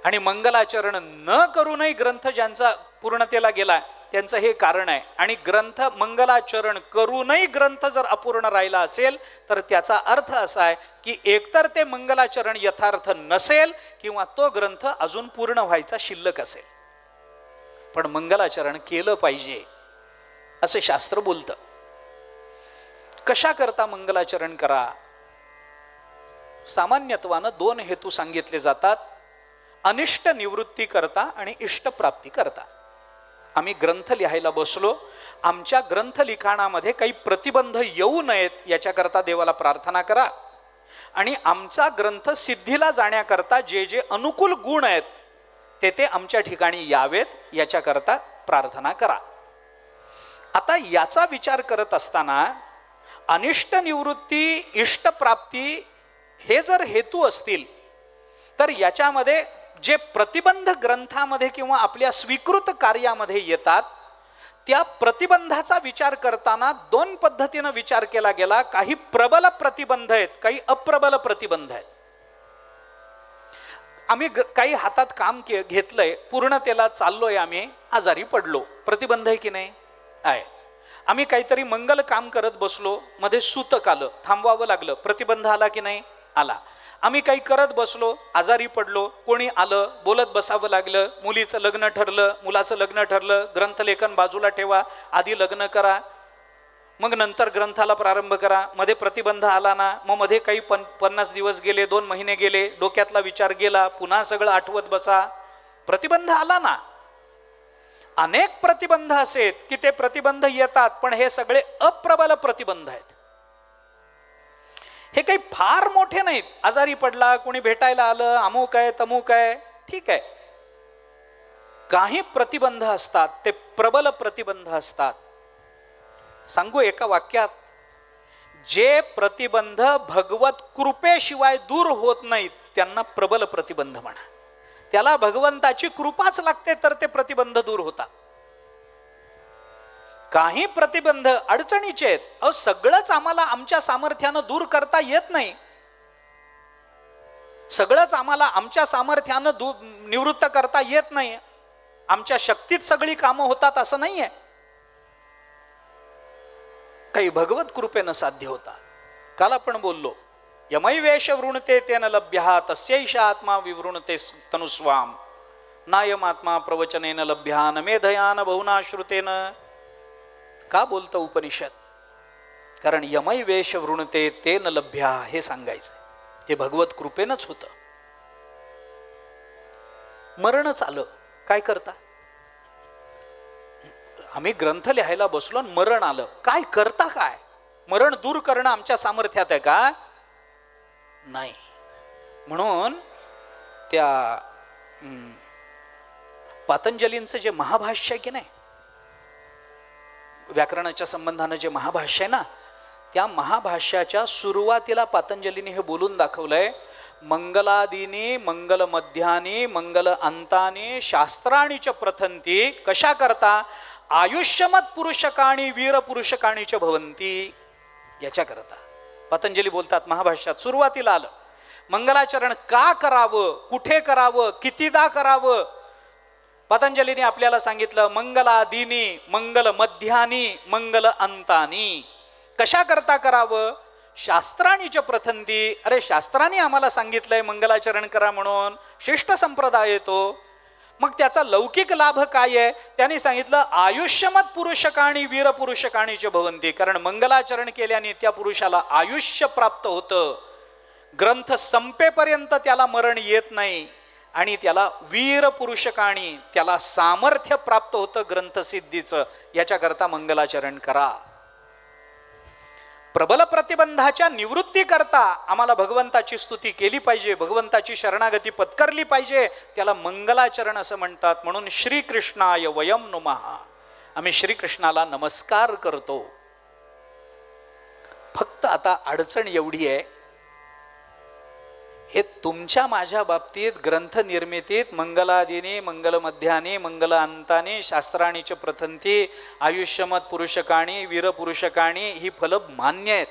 आणि मंगलाचरण न करूनही ग्रंथ ज्यांचा पूर्णतेला गेलाय त्यांचं हे कारण आहे. आणि ग्रंथ मंगलाचरण करूनही ग्रंथ जर अपूर्ण राहिला असेल तर त्याचा अर्थ असा आहे की एकतर ते मंगलाचरण यथार्थ नसेल किंवा तो ग्रंथ अजून पूर्ण व्हायचा शिल्लक असेल. पण मंगलाचरण केलं पाहिजे असं शास्त्र बोलतं. कशा करता मंगलाचरण करा? सामान्यत्वानं दोन हेतू सांगितले जातात, अनिष्ट निवृत्ती करता आणि इष्ट प्राप्ती करता. आम्ही ग्रंथ लिहायला बसलो, आमच्या ग्रंथ लिखाणामध्ये काही प्रतिबंध येऊ नयेत याच्याकरता देवाला प्रार्थना करा, आणि आमचा ग्रंथ सिद्धीला जाण्याकरता जे जे अनुकूल गुण आहेत ते ते आमच्या ठिकाणी यावेत याच्याकरता प्रार्थना करा. आता याचा विचार करत असताना अनिष्ट निवृत्ती, इष्ट प्राप्ती हे जर हेतू असतील तर याच्यामध्ये जे प्रतिबंध ग्रंथामध्ये किंवा आपल्या स्वीकृत कार्यामध्ये येतात त्या प्रतिबंधाचा विचार करताना दोन पद्धतीनं विचार केला गेला. काही प्रबल प्रतिबंध आहेत, काही अप्रबल प्रतिबंध आहेत. आम्ही काही हातात काम घेतलंय, पूर्णतेला चाललोय, आम्ही आजारी पडलो, प्रतिबंध आहे की नाही? आहे. आम्ही काहीतरी मंगल काम करत बसलो, मध्ये सूतक आलं, थांबवावं लागलं, प्रतिबंध आला की नाही? आला. आम्ही काही करत बसलो, आजारी पडलो, कोणी आलं, बोलत बसावं लागलं, मुलीचं लग्न ठरलं, मुलाचं लग्न ठरलं, ग्रंथलेखन बाजूला ठेवा, आधी लग्न करा, मग नंतर ग्रंथाला प्रारंभ करा. मध्ये प्रतिबंध आला ना, मग मध्ये काही 50 दिवस गेले, 2 महिने गेले, डोक्यातला विचार गेला, पुन्हा सगळं आठवत बसा. प्रतिबंध आला ना. अनेक प्रतिबंध असेत की ते प्रतिबंध येतात, पण हे सगळे अप्रबल प्रतिबंध आहेत. हे काही फार मोठे नाहीत. आजारी पडला, कोणी भेटायला आलं, अमुक आहे तमुक आहे, ठीक आहे. काही प्रतिबंध असतात ते प्रबल प्रतिबंध असतात. सांगू एका वाक्यात, जे प्रतिबंध भगवत कृपेशिवाय दूर होत नाहीत त्यांना प्रबल प्रतिबंध म्हणा. त्याला भगवंताची कृपाच लागते तर ते प्रतिबंध दूर होतात. काही प्रतिबंध अडचणीचे आहेत. अहो, सगळंच आम्हाला आमच्या सामर्थ्यानं दूर करता येत नाही. सगळंच आम्हाला आमच्या सामर्थ्यानं निवृत्त करता येत नाही. आमच्या शक्तीत सगळी कामं होतात असं नाहीये. काही भगवत कृपेनं साध्य होतात. काल आपण बोललो, यमैवेश वृणते तेन लभ्यः तस्यैष आत्मा विवृणते तनुस्वाम नायमात्मा प्रवचनेन लभ्यः न मेधया न बहुना श्रुतेन. का बोलतं उपनिषद? कारण यमैवेश वृणते तेन लभ्यः हे सांगायचं. ते भगवत कृपेनंच होतं. मरणच आलं, काय करता? आम्ही ग्रंथ लिहायला बसलो, मरण आलं, काय करता? काय मरण दूर करणं आमच्या सामर्थ्यात आहे का? नाही. म्हणून त्या पातंजलींचं जे महाभाष्य आहे की नाही, व्याकरणाच्या संबंधानं जे महाभाष्य आहे ना, त्या महाभाष्याच्या सुरुवातीला पातंजलीने हे बोलून दाखवलंय, मंगलादीनी मंगल मध्यानी मंगल अंतानी शास्त्राणी च प्रथंती. कशा करता? आयुष्यमत पुरुषकाणी वीर पुरुषकाणी च भवंती. याच्या करता पतंजली बोलतात महाभाष्यात. सुरुवातीला आलं मंगलाचरण का करावं, कुठे करावं, कितीदा करावं. पतंजलीने आपल्याला सांगितलं, मंगलादीनी मंगल मध्यानी मंगल अंतानी. कशा करता करावं? शास्त्राणीच प्रथंती. अरे शास्त्राने आम्हाला सांगितलंय मंगलाचरण करा म्हणून, शिष्ट संप्रदाय येतो. मग त्याचा लौकिक लाभ काय आहे? त्यांनी सांगितलं, आयुष्यमत पुरुषकाणी वीर पुरुषकाणीच भवंती. कारण मंगलाचरण केल्याने त्या पुरुषाला आयुष्य प्राप्त होतं, ग्रंथ संपेपर्यंत त्याला मरण येत नाही, आणि त्याला वीर पुरुषकाणी, त्याला सामर्थ्य प्राप्त होतं ग्रंथसिद्धीचं. याच्याकरता मंगलाचरण करा. प्रबल प्रतिबंधाच्या निवृत्ती करता आम्हाला भगवंताची स्तुती केली पाहिजे, भगवंताची शरणागती पत्करली पाहिजे. त्याला मंगलाचरण असं म्हणतात. म्हणून श्रीकृष्णाय वयम नुमः, आम्ही श्रीकृष्णाला नमस्कार करतो. फक्त आता अडचण एवढी आहे, हे तुमच्या माझ्या बाबतीत ग्रंथ निर्मितीत मंगलादिनी मंगल मध्यानी मंगल अंतानी शास्त्राणीच प्रथंती आयुष्यमत पुरुषकाणी वीर पुरुषकाणी ही फल मान्य आहेत.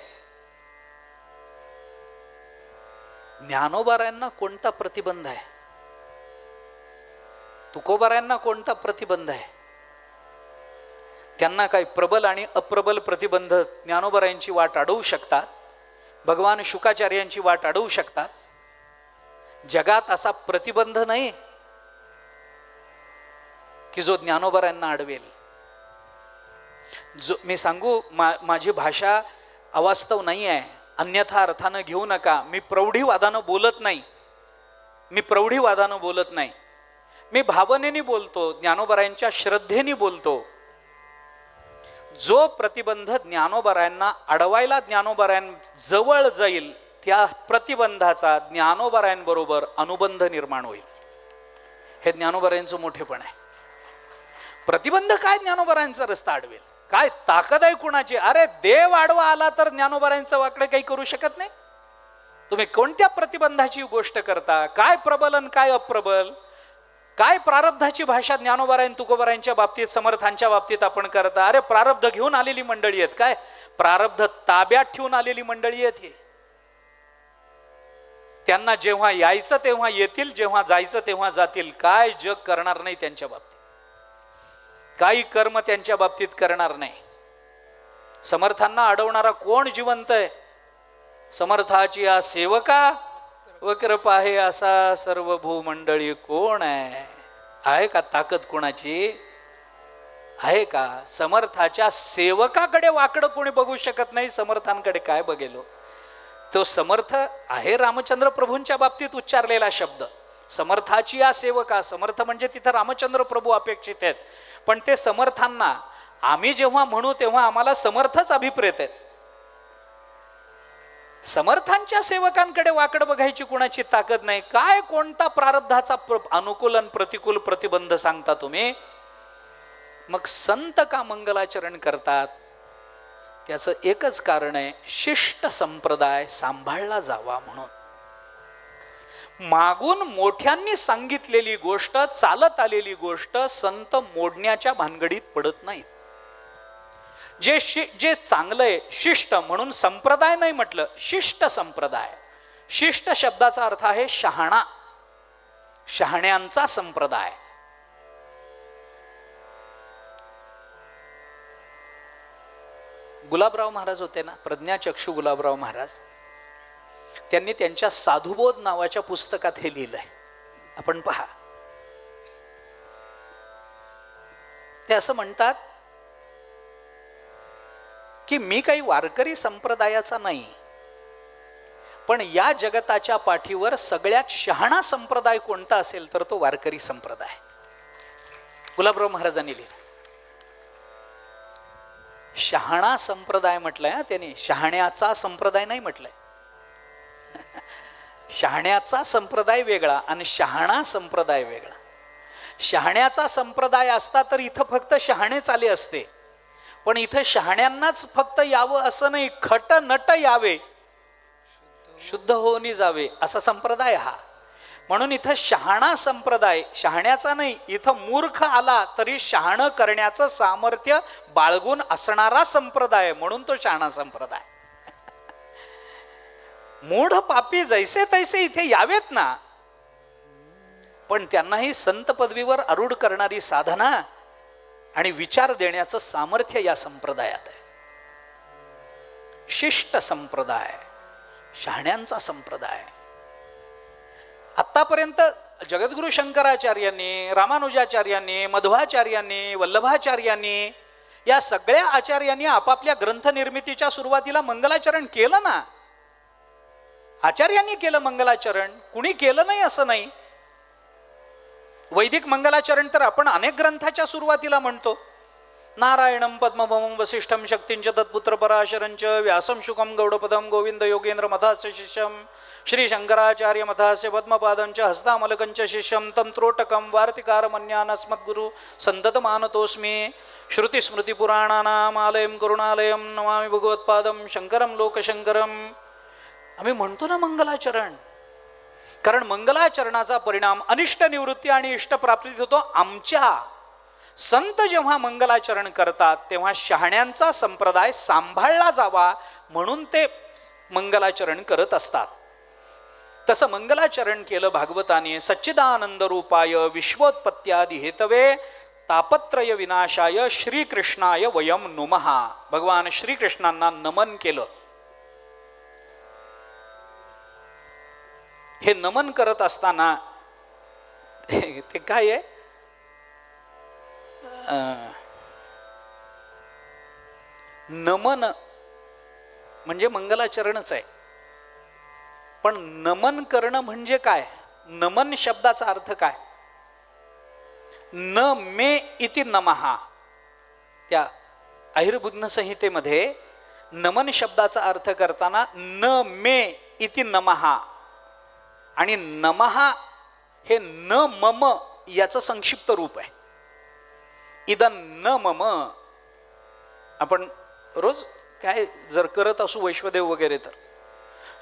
ज्ञानोबारायांना कोणता प्रतिबंध आहे? तुकोबारायांना कोणता प्रतिबंध आहे? त्यांना काही प्रबल आणि अप्रबल प्रतिबंध ज्ञानोबारायांची वाट अडवू शकतात, भगवान शुकाचार्यांची वाट अडवू शकतात. जगात असा प्रतिबंध नाही की जो ज्ञानोबारायांना अडवेल. जो मी सांगू, माझी भाषा अवास्तव नाही आहे, अन्यथा अर्थानं घेऊ नका. मी प्रौढीवादानं बोलत नाही, मी भावनेने बोलतो, ज्ञानोबारायांच्या श्रद्धेने बोलतो. जो प्रतिबंध ज्ञानोबारायांना अडवायला ज्ञानोबारायांजवळ जाईल, त्या प्रतिबंधाचा ज्ञानोबारायांबरोबर अनुबंध निर्माण होईल. हे ज्ञानोबारायांचं मोठेपण आहे. प्रतिबंध काय ज्ञानोबारायांचा रस्ता अडवेल? काय ताकद आहे कुणाची? अरे देव आडवा आला तर ज्ञानोबारायांचं वाकडे काही करू शकत नाही. तुम्ही कोणत्या प्रतिबंधाची गोष्ट करता? काय प्रबलन काय अप्रबल? काय प्रारब्धाची भाषा ज्ञानोबारायन तुकोबारायांच्या बाबतीत समर्थांच्या बाबतीत आपण करता? अरे प्रारब्ध घेऊन आलेली मंडळी आहेत, काय प्रारब्ध ताब्यात ठेवून आलेली मंडळी आहेत. हे त्यांना जेव्हा यायचं तेव्हा येतील, जेव्हा जायचं तेव्हा जातील. काय जग करणार नाही त्यांच्या बाबतीत, काही कर्म त्यांच्या बाबतीत करणार नाही. समर्थांना अडवणारा कोण जिवंत आहे? समर्थाची या सेवका वक्र पाहे असा सर्व भूमंडळी कोण आहे का ताकद कोणाची आहे का? समर्थाच्या सेवकाकडे वाकडं कोणी बघू शकत नाही, समर्थांकडे काय बघेलो? तो समर्थ आहे रामचंद्र प्रभूंच्या बाबतीत उच्चारलेला शब्द, समर्थाची या सेवका. समर्थ म्हणजे तिथं रामचंद्र प्रभू अपेक्षित आहेत, पण ते समर्थांना आम्ही जेव्हा म्हणू तेव्हा आम्हाला समर्थच अभिप्रेत आहेत. समर्थांच्या सेवकांकडे वाकड बघायची कुणाची ताकद नाही. काय कोणता प्रारब्धाचा अनुकूल आणि प्रतिकूल प्रतिबंध सांगता तुम्ही? मग संत का मंगलाचरण करतात? त्याचं एकच कारण आहे, शिष्ट संप्रदाय सांभाळला जावा म्हणून. मागून मोठ्यांनी सांगितलेली गोष्ट, चालत आलेली गोष्ट संत मोडण्याच्या भानगडीत पडत नाहीत. जे चांगलं आहे, शिष्ट म्हणून संप्रदाय नाही म्हटलं, शिष्ट संप्रदाय. शिष्ट शब्दाचा अर्थ आहे शहाणा, शहाण्यांचा संप्रदाय. गुलाबराव महाराज होते ना, प्रज्ञाचक्षू गुलाबराव महाराज, त्यांनी त्यांच्या साधुबोध नावाच्या पुस्तकात हे लिहिलंय. आपण पहा, ते असं म्हणतात की मी काही वारकरी संप्रदायाचा नाही, पण या जगताच्या पाठीवर सगळ्यात शहाणा संप्रदाय कोणता असेल तर तो वारकरी संप्रदाय. गुलाबराव महाराजांनी लिहिलं. शहाणा संप्रदाय म्हटलंय त्यांनी, शहाण्याचा संप्रदाय नाही म्हटलंय. शहाण्याचा संप्रदाय वेगळा आणि शहाणा संप्रदाय वेगळा. शहाण्याचा संप्रदाय असता तर इथं फक्त शहाणेच आले असते, पण इथं शहाण्यांनाच फक्त यावं असं नाही, खट नट यावे, शुद्ध होऊन जावे असा संप्रदाय हा. म्हणून इथं शहाणा संप्रदाय, शहाण्याचा नाही, इथं मूर्ख आला तरी शहाणं करण्याचं सामर्थ्य बाळगून असणारा संप्रदाय, म्हणून तो शहाणा संप्रदाय. मूढ पापी जैसे तैसे इथे यावेत ना, पण त्यांनाही संत पदवीवर आरूढ करणारी साधना आणि विचार देण्याचं सामर्थ्य या संप्रदायात आहे. शिष्ट संप्रदाय, शहाण्यांचा संप्रदाय. आतापर्यंत जगद्गुरु शंकराचार्यांनी, रामानुजाचार्यांनी, मध्वाचार्यांनी, वल्लभाचार्यांनी या सगळ्या आचार्यांनी आपापल्या ग्रंथ निर्मितीच्या सुरुवातीला मंगलाचरण केलं ना. आचार्यांनी केलं मंगलाचरण, कुणी केलं नाही असं नाही. वैदिक मंगलाचरण तर आपण अनेक ग्रंथाच्या सुरुवातीला म्हणतो. नारायणं पद्मभवं वसिष्ठं शक्तींच तत्पुत्र पराशरंच व्यासं शुकं गौडपदं गोविंद योगेंद्र मथास्य शिष्यं श्री शंकराचार्य मथास्य पद्मपादंच हस्तामलकंच शिष्यं तं त्रोटकं वार्तिकारमन्यानस्मद्गुरु सन्ततमानतोऽस्मि. श्रुतिस्मृतिपुराणानामालयं करुणालयं नमामि भगवत्पादं शंकरं लोकशंकरं. आम्ही म्हणतो ना मंगलाचरण, कारण मंगलाचरणाचा परिणाम अनिष्ट निवृत्ती आणि इष्टप्राप्तीत होतो. आमच्या संत जेव्हा मंगलाचरण करतात तेव्हा शहाण्यांचा संप्रदाय सांभाळला जावा म्हणून ते मंगलाचरण करत असतात. तसं मंगलाचरण केलं भागवताने. सच्चिदानंद रूपाय विश्वोत्पत्त्यादि हेतवे तापत्रय विनाशाय श्रीकृष्णाय वयम नुमः. भगवान श्रीकृष्णांना नमन केलं. हे नमन करत असताना ते काय आहे, नमन म्हणजे मंगलाचरणच आहे, पण नमन करणं म्हणजे काय? नमन शब्दाचा अर्थ काय? न मे इति नमः. त्या आहिर्बुद्ध संहितेमध्ये नमन शब्दाचा अर्थ करताना न मे इति नमः आणि नमः हे न मम याचं संक्षिप्त रूप आहे. इदं न मम. आपण रोज काय जर करत असू वैश्वदेव वगैरे तर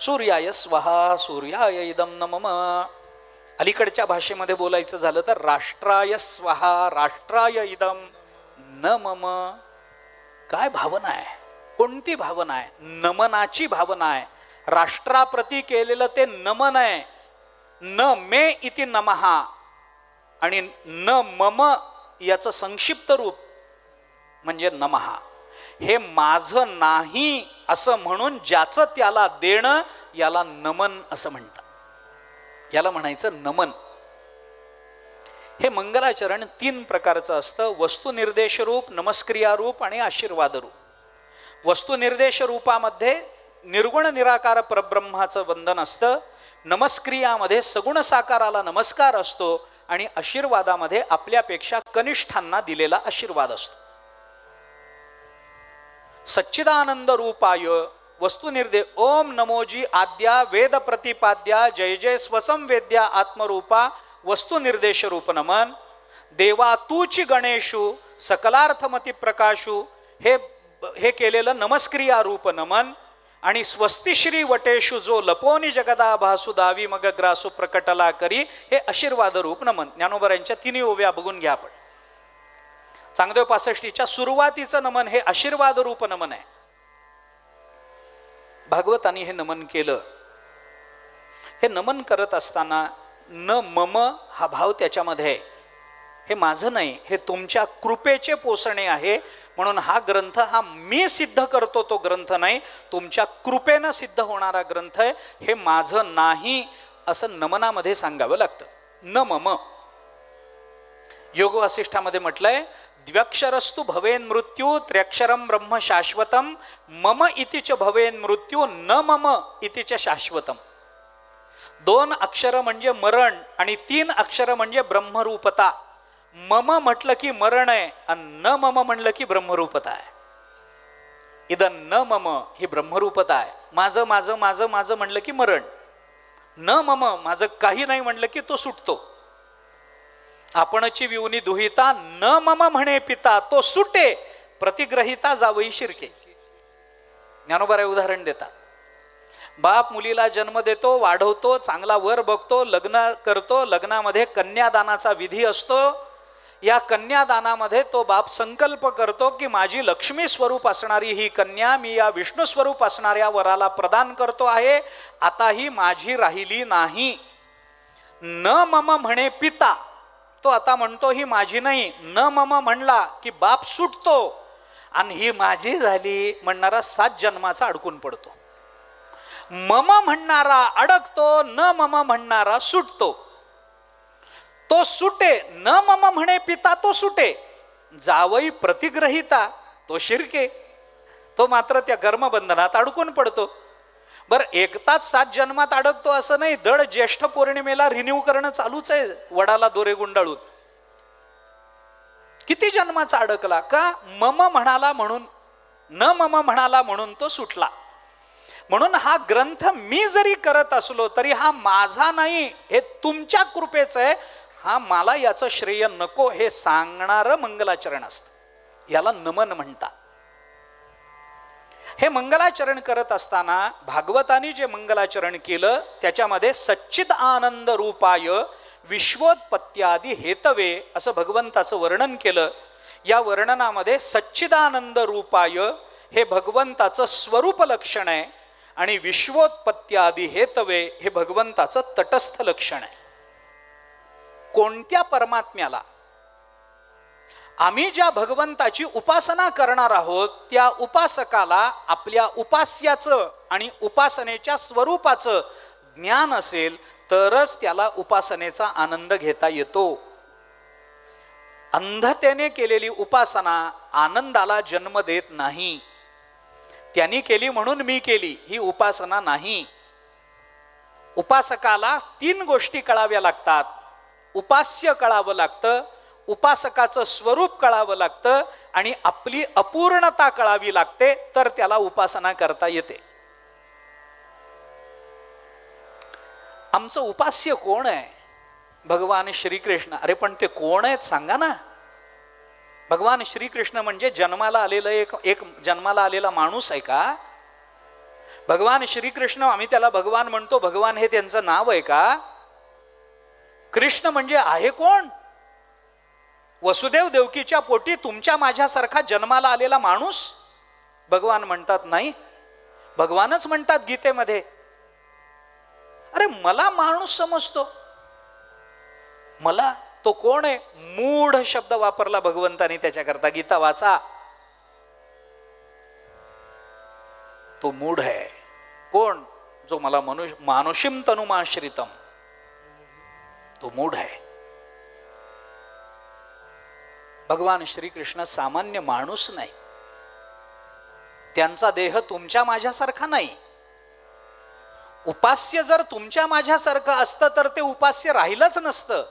सूर्याय स्वहा सूर्याय इदं न मम. अलीकडच्या भाषेमध्ये बोलायचं झालं तर राष्ट्राय स्वहा राष्ट्राय इदं न मम. काय भावना आहे? कोणती भावना आहे? नमनाची भावना आहे. राष्ट्राप्रती केलेलं ते नमन आहे. न मे इति नमः आणि न मम याचं संक्षिप्त रूप म्हणजे नमः. हे माझं नाही असं म्हणून ज्याचं त्याला देणं याला नमन असं म्हणतात. याला म्हणायचं नमन. हे मंगलाचरण 3 प्रकारचं असतं: वस्तुनिर्देश रूप, नमस्क्रिया रूप आणि आशीर्वाद रूप. वस्तुनिर्देश रूपामध्ये निर्गुण निराकार परब्रह्माचं वंदन असतं, नमस्क्रियामध्ये सगुण साकाराला नमस्कार असतो आणि आशीर्वादामध्ये आपल्यापेक्षा कनिष्ठांना दिलेला आशीर्वाद असतो. सच्चिदानंद रूपाय वस्तुनिर्देश ओम नमोजी आद्या वेद प्रतिपाद्या जय जय स्वसंवेद्या आत्मरूपा वस्तुनिर्देश रूप नमन. देवा तूची गणेशू सकलार्थमती प्रकाशू हे केलेलं नमस्क्रिया रूप नमन. आणि स्वस्तिश्री वटेशू जो लपोनी जगदा भासू दावी मग ग्रासू प्रकटला करी हे आशीर्वाद रूप नमन. ज्ञानोबरांच्या 3 ओव्या बघून घ्या आपण. चांगदेव 65च्या सुरुवातीचं नमन हे आशीर्वाद रूप नमन आहे. भागवतांनी हे नमन केलं. हे नमन करत असताना न मम हा भाव त्याच्यामध्ये आहे. हे माझं नाही, हे तुमच्या कृपेचे पोषणे आहे. म्हणून हा ग्रंथ हा मी सिद्ध करतो तो ग्रंथ नाही, तुमच्या कृपेनं सिद्ध होणारा ग्रंथ आहे. हे माझं नाही असं नमनामध्ये सांगावं लागतं. न मम. योग वासिष्ठामध्ये म्हटलंय द्व्यक्षरस्तु भवेन मृत्यू त्र्यक्षरम ब्रह्म शाश्वतम मम इतिच भवेन मृत्यू न मम इतिच शाश्वतम. 2 अक्षर म्हणजे मरण आणि 3 अक्षर म्हणजे ब्रह्मरूपता. मम म्हटलं की मरण आहे आणि न मम म्हणलं की ब्रह्मरूपता आहे. इदं न मम ही ब्रह्मरूपता आहे. माझं माझं माझं माझं म्हणलं की मरण. न मम माझं काही नाही म्हणलं की तो सुटतो. आपणची विवनी दुहिता न मम म्हणे पिता तो सुटे प्रतिग्रहिता जावई शिरके. ज्ञानोबा उदाहरण देतात. बाप मुलीला जन्म देतो, वाढवतो, चांगला वर बघतो, लग्न करतो. लग्नामध्ये कन्यादानाचा विधी असतो. या कन्यादानामध्ये तो बाप संकल्प करतो की माझी लक्ष्मी स्वरूप असणारी ही कन्या मी या विष्णू स्वरूप असणाऱ्या वराला प्रदान करतो आहे. आता ही माझी राहिली नाही. न मम म्हणे पिता तो आता म्हणतो ही माझी नाही. न मम म्हणला की बाप सुटतो आणि ही माझी झाली म्हणणारा 7 जन्माचा अडकून पडतो. मम म्हणणारा अडकतो, न मम म्हणणारा सुटतो. तो सुटे. न मम म्हणे पिता तो सुटे. जावई प्रतिग्रहिता तो शिरके. तो मात्र त्या कर्मबंधनात अडकून पडतो. बर एकताच 7 जन्मात अडकतो असं नाही. दर ज्येष्ठ पौर्णिमेला रिन्यू करणं चालूच आहे. वडाला दोरे गुंडाळून किती जन्माचा अडकला का मम म्हणाला म्हणून. न मम म्हणाला म्हणून तो सुटला. म्हणून हा ग्रंथ मी जरी करत असलो तरी हा माझा नाही, हे तुमच्या कृपेचं आहे. हा मला याचं श्रेय नको हे सांगणारं मंगलाचरण असतं. याला नमन म्हणतात. हे मंगलाचरण करत असताना भागवतानी जे मंगलाचरण केलं त्याच्यामध्ये सच्चिद आनंद रूपाय विश्वोत्पत्त्यादी हेतवे असं भगवंताचं वर्णन केलं. या वर्णनामध्ये सच्चिदानंद रूपाय हे भगवंताचं स्वरूप लक्षण आहे आणि विश्वोत्पत्त्यादी हेतवे हे भगवंताचं तटस्थ लक्षण आहे. कोणत्या परमात्म्याला आम्ही ज्या भगवंताची उपासना करणार आहोत त्या उपासकाला आपल्या उपास्याचं आणि उपासनेच्या स्वरूपाचं ज्ञान असेल तरच त्याला उपासनेचा आनंद घेता येतो. अंधतेने केलेली उपासना आनंदाला जन्म देत नाही. त्यांनी केली म्हणून मी केली ही उपासना नाही. उपासकाला 3 गोष्टी कळाव्या लागतात. उपास्य कळावं लागतं, उपासकाचं स्वरूप कळावं लागतं आणि आपली अपूर्णता कळावी लागते तर त्याला उपासना करता येते. आमचं उपास्य कोण आहे? भगवान श्रीकृष्ण. अरे पण ते कोण आहेत सांगा ना. भगवान श्रीकृष्ण म्हणजे जन्माला आलेलं एक जन्माला आलेला माणूस आहे का? भगवान श्रीकृष्ण आम्ही त्याला भगवान म्हणतो, भगवान हे त्यांचं नाव आहे का? कृष्ण म्हणजे आहे कोण? वसुदेव देवकीच्या पोटी तुमच्या माझ्यासारखा जन्माला आलेला माणूस भगवान म्हणतात? नाही, भगवानच म्हणतात गीतेमध्ये. अरे मला माणूस समजतो, मला तो कोण आहे? मूढ शब्द वापरला भगवंतानी त्याच्याकरता. गीता वाचा. तो मूढ आहे. कोण? जो मला मानुषीम तनुमाश्रितम तो मूढ आहे. भगवान श्रीकृष्ण सामान्य माणूस नाही. त्यांचा देह तुमच्या माझ्यासारखा नाही. उपास्य जर तुमच्या माझ्यासारखं असतं तर ते उपास्य राहिलंच नसतं.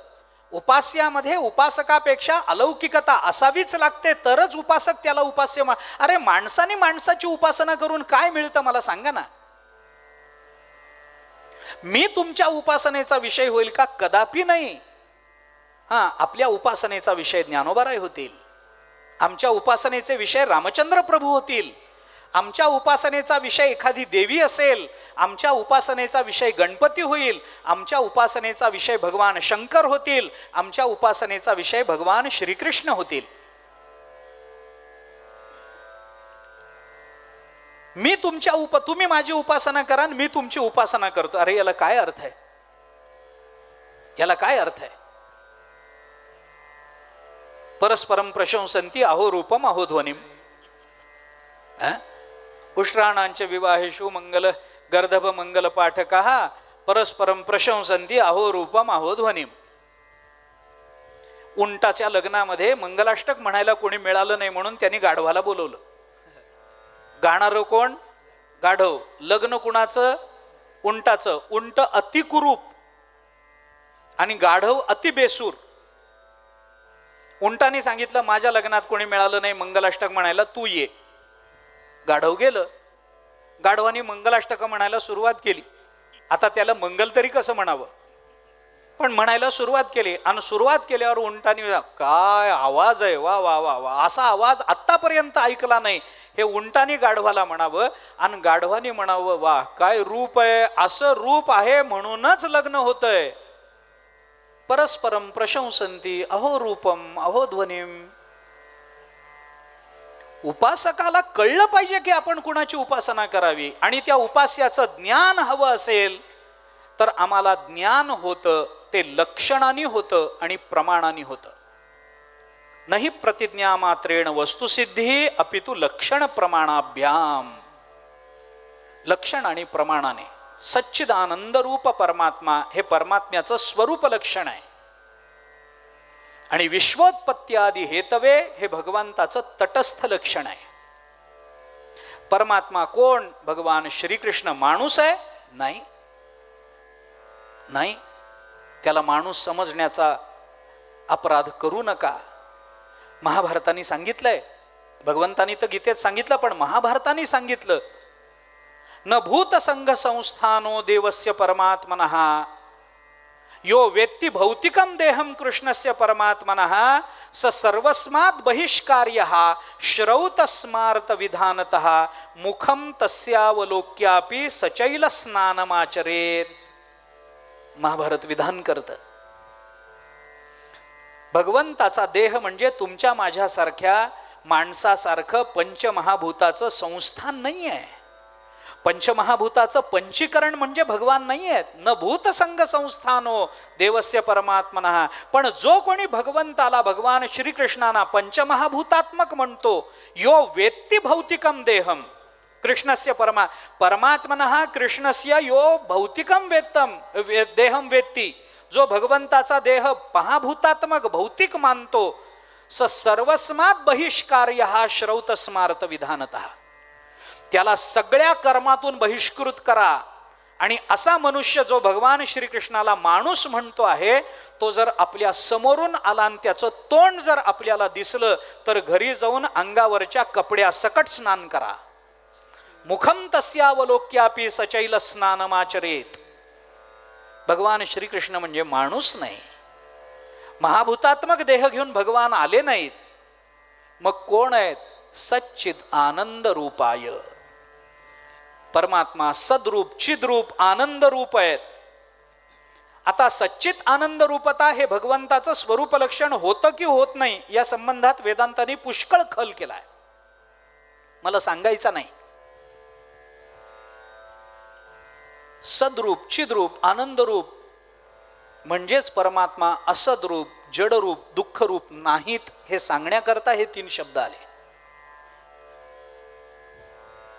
उपास्यामध्ये उपासकापेक्षा अलौकिकता असावीच लागते, तरच उपासक त्याला उपास्य. अरे माणसाने माणसाची उपासना करून काय मिळतं मला सांगा ना. मी तुमच्या उपासनेचा विषय होईल का? कदापि नाही. आपल्या उपासनेचा विषय ज्ञानोबाराय होतील, आमच्या उपासनेचे विषय रामचंद्र प्रभू होतील, आमच्या उपासनेचा विषय एखादी देवी असेल, आमच्या उपासनेचा विषय गणपती होईल, आमच्या उपासनेचा विषय भगवान शंकर होतील, आमच्या उपासनेचा विषय भगवान श्रीकृष्ण होतील. मी तुम्ही माझी उपासना करा, मी तुमची उपासना करतो. अरे याला काय अर्थ आहे? याला काय अर्थ आहे? परस्परम प्रशंसन्ति अहो रूपम अहो ध्वनिम. उष्ट्राणांच्या विवाहेषु मंगल गर्दभ मंगल पाठका परस्परम प्रशंसन्ति अहो रूपम अहो ध्वनिम. उंटाच्या लग्नामध्ये मंगलाष्टक म्हणायला कोणी मिळालं नाही म्हणून त्यांनी गाढवाला बोलवलं. गाणारं कोण? गाढव. लग्न कुणाचं? उंटाचं. उंट अतिकुरूप आणि गाढव अति बेसूर. उंटाने सांगितलं माझ्या लग्नात कोणी मिळालं नाही मंगलाष्टक म्हणायला, तू ये. गाढव गेलं. गाढवानी मंगलाष्टक म्हणायला सुरुवात केली. आता त्याला मंगल तरी कसं म्हणावं, पण म्हणायला सुरुवात केली. आणि सुरुवात केल्यावर उंटाने काय आवाज आहे, वा वा वा वा, असा आवाज आत्तापर्यंत ऐकला नाही. हे उंटाने गाढवाला म्हणावं आणि गाढवानी म्हणावं वा काय रूप आहे, असं रूप आहे म्हणूनच लग्न होतंय. परस्परम प्रशंसन्ति अहो रूपम अहो ध्वनिम. उपासकाला कळलं पाहिजे की आपण कुणाची उपासना करावी, आणि त्या उपास्याचं ज्ञान हवं असेल तर आम्हाला ज्ञान होतं ते लक्षणाने होतं आणि प्रमाणाने होतं. नाही प्रतिज्ञा मात्रेण वस्तुसिद्धी अपितु लक्षण प्रमाणाभ्याम. लक्षण आणि प्रमाणाने. सच्चिदानंद रूप परमात्मा हे परमात्म्याचं स्वरूप लक्षण आहे, आणि विश्वोत्पत्त्यादी हेतवे हे भगवंताचं तटस्थ लक्षण आहे. परमात्मा कोण? भगवान श्रीकृष्ण. माणूस आहे? नाही नाही. त्याला माणूस समजण्याचा अपराध करू नका. महाभारताने सांगितलंय, भगवंतानी तर गीतेत सांगितलं, पण महाभारताने सांगितलं, न भूत संघ संस्थानो देवस्य परमात्मनः यो वेत्ति भौतिकम देहम कृष्णस्य परमात्मनः स सर्वस्मात् बहिष्कार्यः श्रौतस्मार्त विधानतः मुखम तस्यावलोक्यापि सचैल स्नानमाचरेत्. महाभारत विधान करतं. भगवंताचा देह म्हणजे तुमच्या माझ्यासारख्या माणसासारखं पंचमहाभूताचं संस्थान नाही आहे. पंचमहाभूताचं पंचीकरण म्हणजे भगवान नाही आहेत. न भूतसंग संस्थानो देवस्य परमात्मनः. पण जो कोणी भगवंताला, भगवान श्रीकृष्णांना पंचमहाभूतात्मक म्हणतो, यो वेत्ति भौतिकम देहम कृष्णस्य परमात्मनः कृष्णस्य यो भौतिकम वेत्तम देहम वेत्ति. जो भगवंताचा देह महाभूतात्मक भौतिक मानतो, स सर्वस्मात् बहिष्कार्यः श्रौतस्मार्त विधानतः. त्याला सगळ्या कर्मातून बहिष्कृत करा. आणि असा मनुष्य जो भगवान श्रीकृष्णाला माणूस म्हणतो आहे, तो जर आपल्या समोरून आला आणि त्याचं तोंड जर आपल्याला दिसलं तर घरी जाऊन अंगावरच्या कपड्या सकट स्नान करा. मुखम तस्यावलोक्यापि सचैल स्नानमाचरेत. भगवान श्रीकृष्ण म्हणजे माणूस नाही, महाभूतात्मक देह घेऊन भगवान आले नाहीत. मग कोण आहेत? सच्चिद आनंद रूपाय. परमात्मा सद्रूप, चिद्रूप, आनंद रूप आहेत. आता सच्चित आनंद रूपता हे भगवंताचं स्वरूप लक्षण होतं की होत नाही, या संबंधात वेदांतांनी पुष्कळ खल केलाय. मला सांगायचं नाही. सद्रूप, चिद्रूप, आनंदरूप म्हणजेच परमात्मा असद्रूप, जडरूप, दुःखरूप नाहीत हे सांगण्याकरता हे तीन शब्द आले.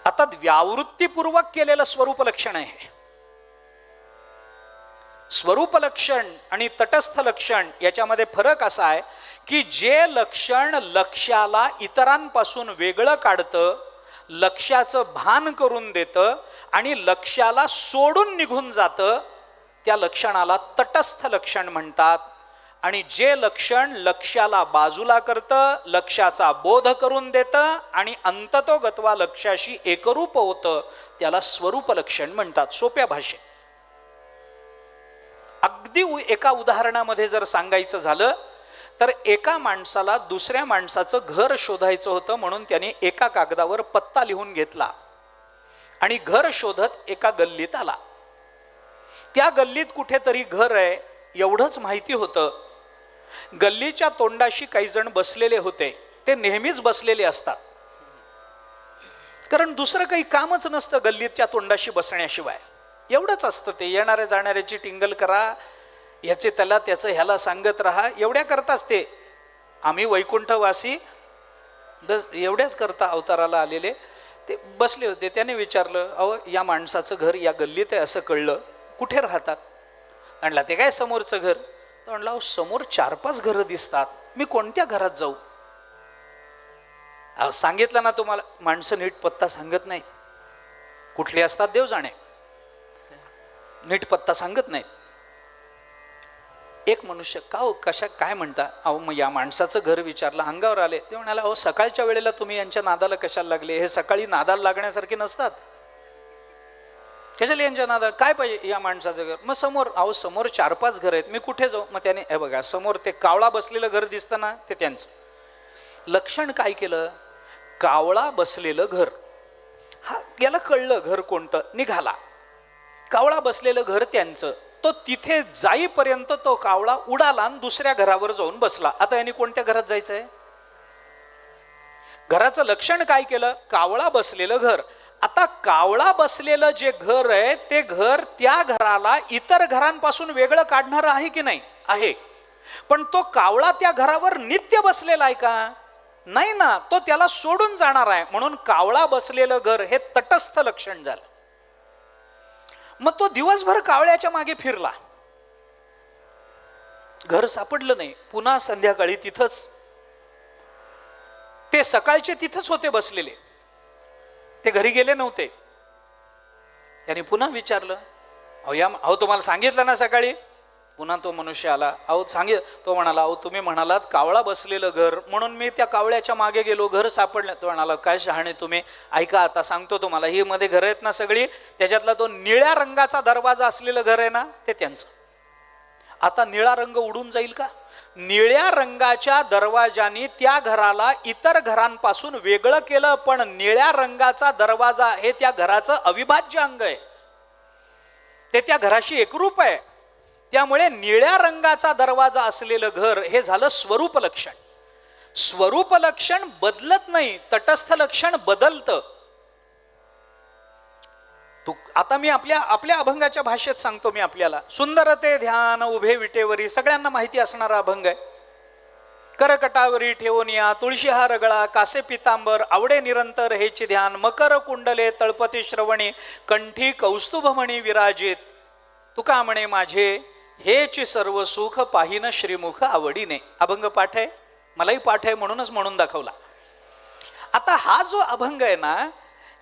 आता व्यावृत्तीपूर्वक केलेलं स्वरूप लक्षण आहे. स्वरूप लक्षण आणि तटस्थ लक्षण याच्यामध्ये फरक असा आहे की जे लक्षण लक्ष्याला इतरांपासून वेगळं काढतं, लक्ष्याचं भान करून देतं आणि लक्ष्याला सोडून निघून जातं, त्या लक्षणाला तटस्थ लक्षण म्हणतात. आणि जे लक्षण लक्ष्याला बाजूला करतं, लक्ष्याचा बोध करून देतं आणि अंततोगत्वा लक्ष्याशी एकरूप होतं, त्याला स्वरूप लक्षण म्हणतात. सोप्या भाषेत अगदी एका उदाहरणामध्ये जर सांगायचं झालं तर एका माणसाला दुसऱ्या माणसाचं घर शोधायचं होतं, म्हणून त्याने एका कागदावर पत्ता लिहून घेतला आणि घर शोधत एका गल्लीत आला. त्या गल्लीत कुठेतरी घर आहे एवढंच माहिती होतं. गल्लीच्या तोंडाशी काही जण बसलेले होते. ते नेहमीच बसलेले असतात, कारण दुसरं काही कामच नसतं गल्लीच्या तोंडाशी बसण्याशिवाय. एवढंच असतं ते, येणाऱ्या जाणाऱ्याची टिंगल करा, ह्याचे त्याला त्याचं ह्याला सांगत राहा, एवढ्या करताच ते. आम्ही वैकुंठवासी बस एवढ्याच करता अवताराला आलेले ते बसले होते. त्याने विचारलं, अहो या माणसाचं घर या गल्लीत आहे असं कळलं, कुठे राहतात? म्हणला ते काय समोरचं घर. तर म्हणला, अहो समोर 4-5 घरं दिसतात, मी कोणत्या घरात जाऊ? अहो सांगितलं ना तुम्हाला, माणसं नीट पत्ता सांगत नाहीत. कुठले असतात देव जाणे, नीट पत्ता सांगत नाहीत. एक मनुष्य, का हो कशा काय म्हणता? अहो मग या माणसाचं घर विचारलं, अंगावर आले. ते म्हणाला, अहो सकाळच्या वेळेला तुम्ही यांच्या नादाला कशाला लागले? हे सकाळी नादाला लागण्यासारखे नसतात, कशाला यांच्या नादाला? काय पाहिजे या माणसाचं घर? मग समोर, अहो समोर 4-5 घर आहेत, मी कुठे जाऊ? मग त्याने, हे बघा समोर ते कावळा बसलेलं घर दिसतं ना, ते त्यांचं. लक्षण काय केलं? कावळा बसलेलं घर. हा याला कळलं घर कोणतं, निघाला. कावळा बसलेलं घर त्यांचं. तो तिथे जाईपर्यंत तो कावळा उडाला आणि दुसऱ्या घरावर जाऊन बसला. आता यांनी कोणत्या घरात जायचंय? घराचं लक्षण काय केलं? कावळा बसलेलं घर. आता कावळा बसलेलं जे घर आहे ते घर त्या घराला इतर घरांपासून वेगळं काढणार आहे की नाही? आहे. पण तो कावळा त्या घरावर नित्य बसलेला आहे का? नाही ना, तो त्याला सोडून जाणार आहे. म्हणून कावळा बसलेलं घर हे तटस्थ लक्षण झालं. मग तो दिवसभर कावळ्याच्या मागे फिरला, घर सापडलं नाही. पुन्हा संध्याकाळी तिथंच, ते सकाळचे तिथंच होते बसलेले, ते घरी गेले नव्हते. त्याने पुन्हा विचारलं, अहो तुम्हाला सांगितलं ना सकाळी. पुन्हा तो मनुष्य आला, अहो तो म्हणाला, अहो तुम्ही म्हणालात कावळा बसलेलं घर, म्हणून मी त्या कावळ्याच्या मागे गेलो, घर सापडलं. तो म्हणाला, काय शहाणे तुम्ही, ऐका आता सांगतो तुम्हाला, ही मध्ये घर आहेत ना सगळी, त्याच्यातला तो निळ्या रंगाचा दरवाजा असलेलं घर आहे ना, ते त्यांचं. आता निळा रंग उडून जाईल का? निळ्या रंगाच्या दरवाजाने त्या घराला इतर घरांपासून वेगळं केलं, पण निळ्या रंगाचा दरवाजा हे त्या घराचं अविभाज्य अंग आहे, ते त्या घराशी एकरूप आहे. त्यामुळे निळ्या रंगाचा दरवाजा असलेलं घर हे झालं स्वरूप लक्षण. स्वरूप लक्षण बदलत नाही, तटस्थ लक्षण बदलतं. आता मी आपल्या अभंगाच्या भाषेत सांगतो मी आपल्याला. सुंदर ते ध्यान उभे विटेवरी, सगळ्यांना माहिती असणारा अभंग आहे. करकटावरी ठेवूनिया तुळशीहार गळा, कासे पितांबर आवडे निरंतर हेची ध्यान, मकर कुंडले तळपती श्रवणी, कंठी कौस्तुभमणी विराजित, तुका म्हणे माझे हेची सर्व सुख पाहिन श्रीमुख आवडीने. अभंग पाठ आहे, मलाही पाठ आहे, म्हणूनच म्हणून दाखवला. आता हा जो अभंग आहे ना,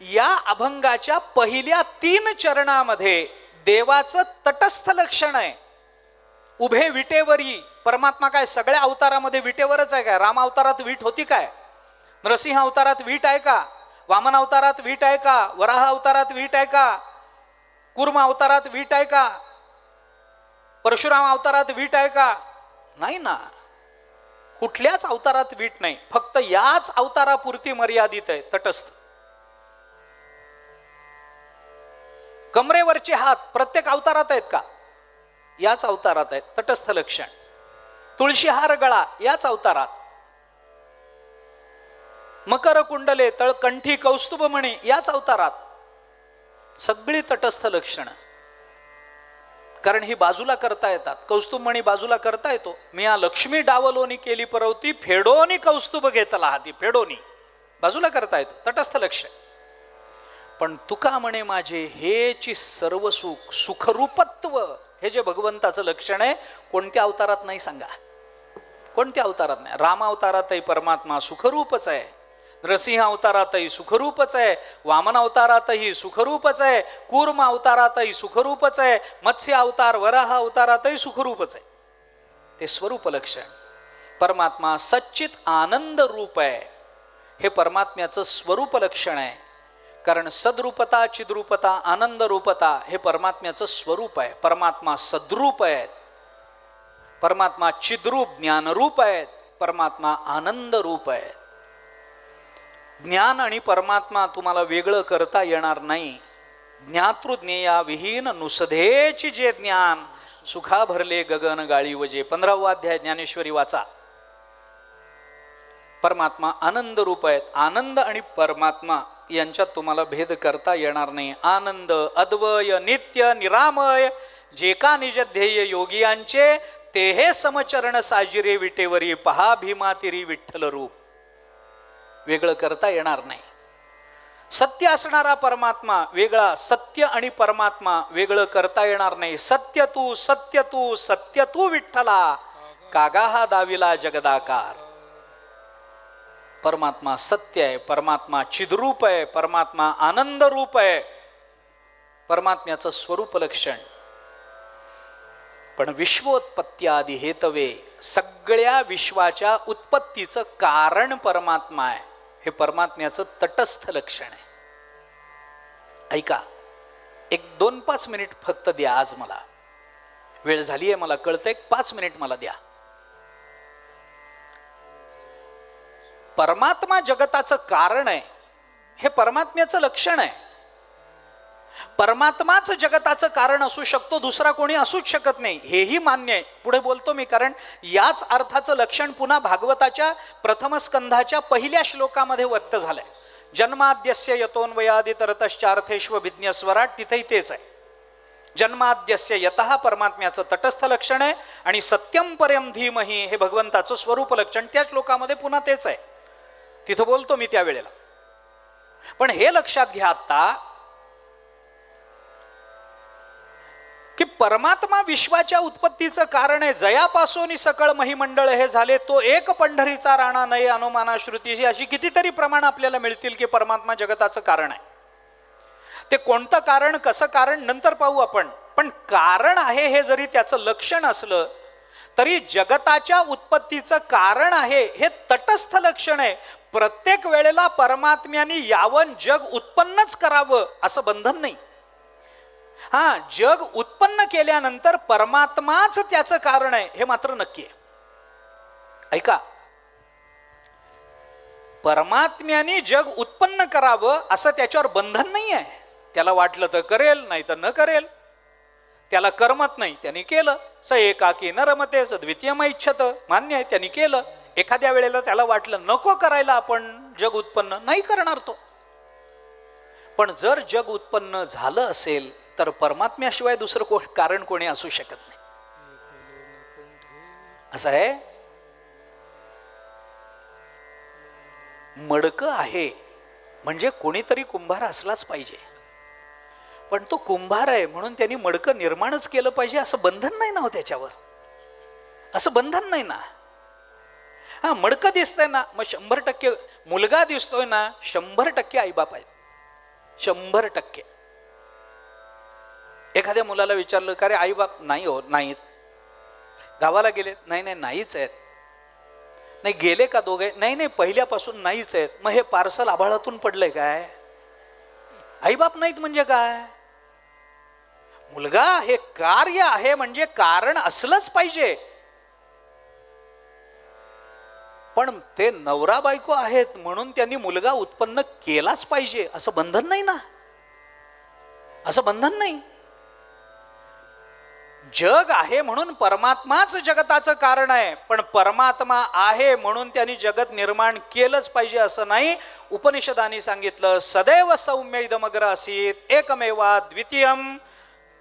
या अभंगाच्या पहिल्या 3 चरणामध्ये देवाचं तटस्थ लक्षण आहे. उभे विटेवरी, परमात्मा काय सगळ्या अवतारामध्ये विटेवरच आहे काय? राम अवतारात वीट होती काय? नरसिंह अवतारात वीट आहे का? वामन अवतारात वीट आहे का? वराह अवतारात वीट आहे का? कूर्म अवतारात वीट आहे का? परशुराम अवतारात वीट आहे का? नाही ना, कुठल्याच अवतारात वीट नाही. फक्त याच अवतारापुरती मर्यादित आहे तटस्थ. कमरेवरचे हात प्रत्येक अवतारात आहेत का? याच अवतारात आहेत, तटस्थ लक्षण. तुळशीहार गळा याच अवतारात. मकर कुंडले कंठी कौस्तुभमणी याच अवतारात. सगळी तटस्थ लक्षण, कारण ही बाजूला करता येतात. कौस्तुभमणी बाजूला करता येतो. मी या लक्ष्मी डावलोनी केली परवती, फेडोनी कौस्तुभ घेतला हाती, फेडोनी बाजूला करता येतो, तटस्थ लक्षण. पण तुका म्हणे माझे हेची सर्व सुख, सुखरूपत्व हे जे भगवंताचं लक्षण आहे, कोणत्या अवतारात नाही सांगा, कोणत्या अवतारात नाही. राम अवतारातही परमात्मा सुखरूपच आहे, नरसिंह अवतारातही सुखरूपच आहे, वामन अवतारातही सुखरूपच आहे, कूर्म अवतारातही सुखरूपच आहे, मत्स्य अवतार वराह अवतारातही सुखरूपच आहे. ते स्वरूप लक्षण. परमात्मा सच्चित आनंद रूप आहे, हे परमात्म्याचं स्वरूप लक्षण आहे. कारण सद्रूपता, चिद्रूपता, आनंद रूपता हे परमात्म्याचं स्वरूप आहे. परमात्मा सद्रूप आहेत, परमात्मा चिद्रूप ज्ञानरूप आहेत, परमात्मा आनंद रूप आहेत. ज्ञान आणि परमात्मा तुम्हाला वेगळं करता येणार नाही. ज्ञातृज्ञेया विहीन नुसधेची जे ज्ञान, सुखा भरले गगन गाळी वजे. 15वा अध्याय ज्ञानेश्वरी वाचा. परमात्मा आनंद रूप आहेत. आनंद आणि परमात्मा यांच्यात तुम्हाला भेद करता येणार नाही. आनंद अद्वय नित्य निरामय, जे का निज ध्येय योगियांचे, ते हे समचरण साजिरे विटेवरी, पहा भीमातिरी विठ्ठल रूप. वेगळं करता येणार नाही. सत्य असणारा परमात्मा वेगळा, सत्य आणि परमात्मा वेगळं करता येणार नाही. सत्य तू सत्य तू सत्य तू विठ्ठला, कागा हा दाविला जगदाकार. परमात्मा सत्य आहे, परमात्मा चिद्रूप आहे, परमात्मा आनंद रूप आहे, परमात्म्याचं स्वरूप लक्षण. पण विश्वोत्पत्त्यादी हेतवे, सगळ्या विश्वाच्या उत्पत्तीचं कारण परमात्मा आहे, हे परमात्म्याचं तटस्थ लक्षण आहे. ऐका, 1-2-5 मिनिट फक्त द्या. आज मला वेळ झाली आहे, मला कळतंय, 5 मिनिट मला द्या. परमात्मा जगताचं कारण आहे, हे परमात्म्याचं लक्षण आहे. परमात्माच जगताचं कारण असू शकतो, दुसरा कोणी असूच शकत नाही, हेही मान्य आहे. पुढे बोलतो मी, कारण याच अर्थाचं लक्षण पुन्हा भागवताच्या प्रथम स्कंधाच्या 1ल्या श्लोकामध्ये व्यक्त झालंय. जन्माद्यस्य यतोन्वयादितरतश्चार्थेष्वभिज्ञस्वराट, तिथेही तेच आहे. जन्माद्यस्य यतः परमात्म्याचं तटस्थ लक्षण आहे, आणि सत्यम परम धीमहि हे भगवंताचं स्वरूप लक्षण त्या श्लोकामध्ये पुन्हा तेच आहे. तिथं बोलतो मी त्यावेळेला. पण हे लक्षात घ्या आता, की परमात्मा विश्वाच्या उत्पत्तीचं कारण आहे. जयापासून सकळ महिमंडळ हे झाले, तो एक पंढरीचा राणा नये अनुमाना श्रुतीशी, अशी कितीतरी प्रमाण आपल्याला मिळतील की परमात्मा जगताचं कारण आहे. ते कोणतं कारण, कसं कारण, नंतर पाहू आपण. पण कारण आहे हे जरी त्याचं लक्षण असलं तरी जगताच्या उत्पत्तीचं कारण आहे हे तटस्थ लक्षण आहे. प्रत्येक वेळेला परमात्म्याने यावं जग उत्पन्नच करावं असं बंधन नाही. जग उत्पन्न केल्यानंतर परमात्माच त्याचं कारण आहे हे मात्र नक्की आहे. ऐका, परमात्म्याने जग उत्पन्न करावं असं त्याच्यावर बंधन नाही आहे. त्याला वाटलं तर करेल, नाही तर न करेल. त्याला करमत नाही, त्यांनी केलं. स एकाकी न रमते स द्वितीयमैच्छत, मान्य आहे, त्यांनी केलं. एखाद्या वेळेला त्याला वाटलं नको करायला आपण जग उत्पन्न, नाही करणार तो. पण जर जग उत्पन्न झालं असेल तर परमात्म्याशिवाय दुसरं कारण कोणी असू शकत नाही. असं आहे. मडकं आहे म्हणजे कोणीतरी कुंभार असलाच पाहिजे. पण तो कुंभार आहे म्हणून त्यांनी मडकं निर्माणच केलं पाहिजे असं बंधन नाही ना हो त्याच्यावर. असं बंधन नाही ना. मडकं दिसतंय ना, मग 100% मुलगा दिसतोय ना, 100% आईबाप आहेत. 100%. एखाद्या मुलाला विचारलं का रे आईबाप, नाही हो, नाहीत. गावाला गेले, नाही नाही नाहीच आहेत. नाही गेले का दोघे, नाही नाही पहिल्यापासून नाहीच आहेत. मग हे पार्सल आभाळातून पडलंय काय? आईबाप नाहीत म्हणजे काय? मुलगा हे कार्य आहे म्हणजे कारण असलंच पाहिजे. पण ते नवरा बायको आहेत म्हणून त्यांनी मुलगा उत्पन्न केलाच पाहिजे असं बंधन नाही ना. असं बंधन नाही. जग आहे म्हणून परमात्माच जगताचं कारण आहे, पण परमात्मा आहे म्हणून त्यांनी जगत निर्माण केलंच पाहिजे असं नाही. उपनिषदांनी सांगितलं सदैव सौम्य इदमग्र आसीत एकमेवा द्वितीयम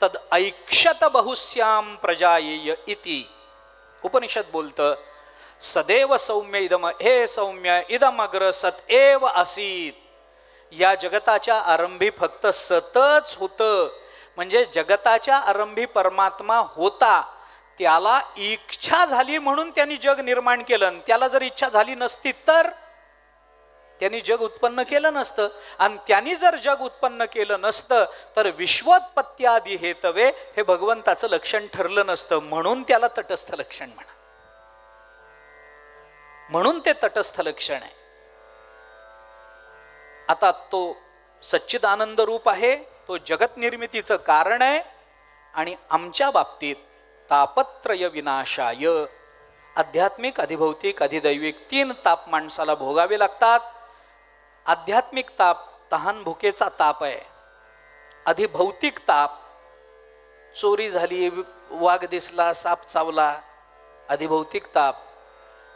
तद ऐक्षत बहुस्याम प्रजायेय इति. उपनिषद बोलतं सदैव सौम्य इदम, हे सौम्य इदमग्र सत एव आसीत. या जगताच्या आरंभी फक्त सतच होतं. म्हणजे जगताच्या आरंभी परमात्मा होता, त्याला इच्छा झाली म्हणून त्यांनी जग निर्माण केलं. त्याला जर इच्छा झाली नसती तर त्यांनी जग उत्पन्न केलं नसतं. आणि त्यांनी जर जग उत्पन्न केलं नसतं तर विश्वोत्पत्त्यादी हेतवे हे भगवंताचं लक्षण ठरलं नसतं. म्हणून त्याला तटस्थ लक्षण म्हणा, म्हणून ते तटस्थ लक्षण आहे. आता तो सच्चिदानंद रूप आहे, तो जगत निर्मितीचं कारण आहे. आणि आमच्या बाबतीत तापत्रय विनाशाय, आध्यात्मिक, अधिभौतिक, अधिदैविक 3 ताप माणसाला भोगावे लागतात. आध्यात्मिक ताप तहान भुकेचा ताप आहे. अधिभौतिक ताप चोरी झाली, वाघ दिसला, साप चावला, अधिभौतिक ताप.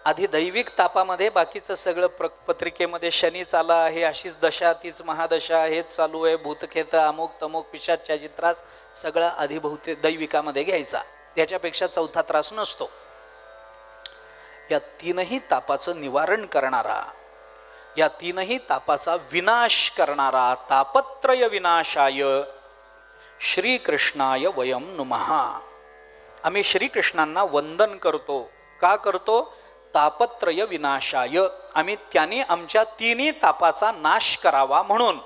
अधिदैविक तापामध्ये बाकीचं सगळं पत्रिकेमध्ये शनी चाला आहे, अशीच दशा, तीच महादशा, हेच चालू आहे, भूतखेत, अमुक तमुक, पिशाच्चाची त्रास, सगळा अधिभौतिक दैविकामध्ये घ्यायचा. त्याच्यापेक्षा चौथा त्रास नसतो. या 3ही तापाचं निवारण करणारा, या 3ही तापाचा विनाश करणारा तापत्रय विनाशाय श्रीकृष्णाय वयम नुमः. आम्ही श्रीकृष्णांना वंदन करतो. का करतो? तापत्रय विनाशाय. आम्ही त्याने आमच्या 3ही तापाचा नाश करावा म्हणून.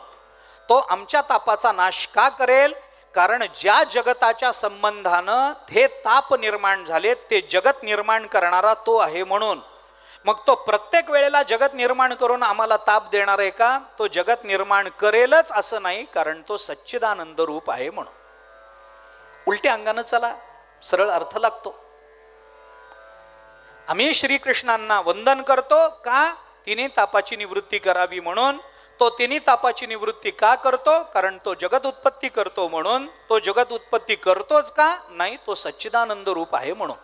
तो आमच्या तापाचा नाश का करेल? कारण ज्या जगताच्या संबंधानं हे ताप निर्माण झाले ते जगत निर्माण करणारा तो आहे म्हणून. मग तो प्रत्येक वेळेला जगत निर्माण करून आम्हाला ताप देणार आहे का? तो जगत निर्माण करेलच असं नाही, कारण तो सच्चिदानंद रूप आहे म्हणून. उलट्या अंगानं चला, सरळ अर्थ लागतो. आम्ही श्रीकृष्णांना वंदन करतो का? 3ही तापाची निवृत्ती करावी म्हणून. तो 3ही तापाची निवृत्ती का करतो? कारण तो जगत उत्पत्ती करतो म्हणून. तो जगत उत्पत्ती करतोच का? नाही, तो सच्चिदानंद रूप आहे म्हणून.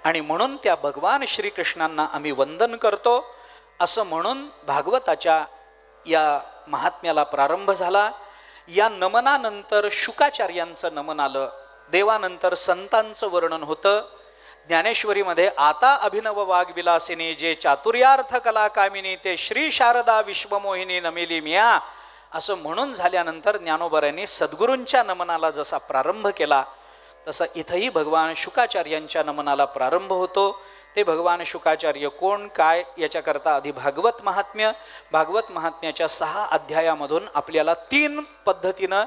आणि म्हणून त्या भगवान श्रीकृष्णांना आम्ही वंदन करतो. असं म्हणून भागवताच्या या महात्म्याला प्रारंभ झाला. या नमनानंतर शुकाचार्यांचं नमन आलं. देवानंतर संतांचं वर्णन होतं. ज्ञानेश्वरीमध्ये आता अभिनव वाग्विलासिनी जे चातुर्यार्थ कला कामिनी ते श्री शारदा विश्वमोहिनी नमिली मिया, असं म्हणून झाल्यानंतर ज्ञानोबरांनी सद्गुरूंच्या नमनाला जसा प्रारंभ केला तसं इथंही भगवान शुकाचार्यांच्या नमनाला प्रारंभ होतो. ते भगवान शुकाचार्य कोण, काय, याच्याकरता आधी भागवत महात्म्य, भागवत महात्म्याच्या 6 अध्यायामधून आपल्याला 3 पद्धतीनं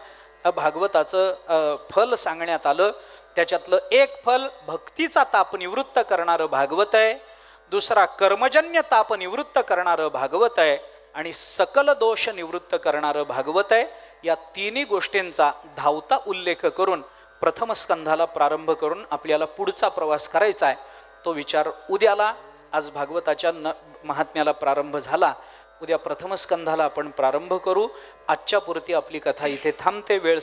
भागवताचं फल सांगण्यात आलं. त्याच्यातलं एक फल भक्तीचा ताप निवृत्त करणारं भागवत आहे, दुसरा कर्मजन्य ताप निवृत्त करणारं भागवत आहे, आणि सकल दोष निवृत्त करणारं भागवत आहे. या 3ही गोष्टींचा धावता उल्लेख करून प्रथम स्कंधाला प्रारंभ करून आपल्याला पुढचा प्रवास करायचा आहे. तो विचार उद्याला. आज भागवताच्या महात्म्याला प्रारंभ झाला, उद्या प्रथम स्कंधाला आपण प्रारंभ करू. आजच्या पुरती आपली कथा इथे थांबते. वेळ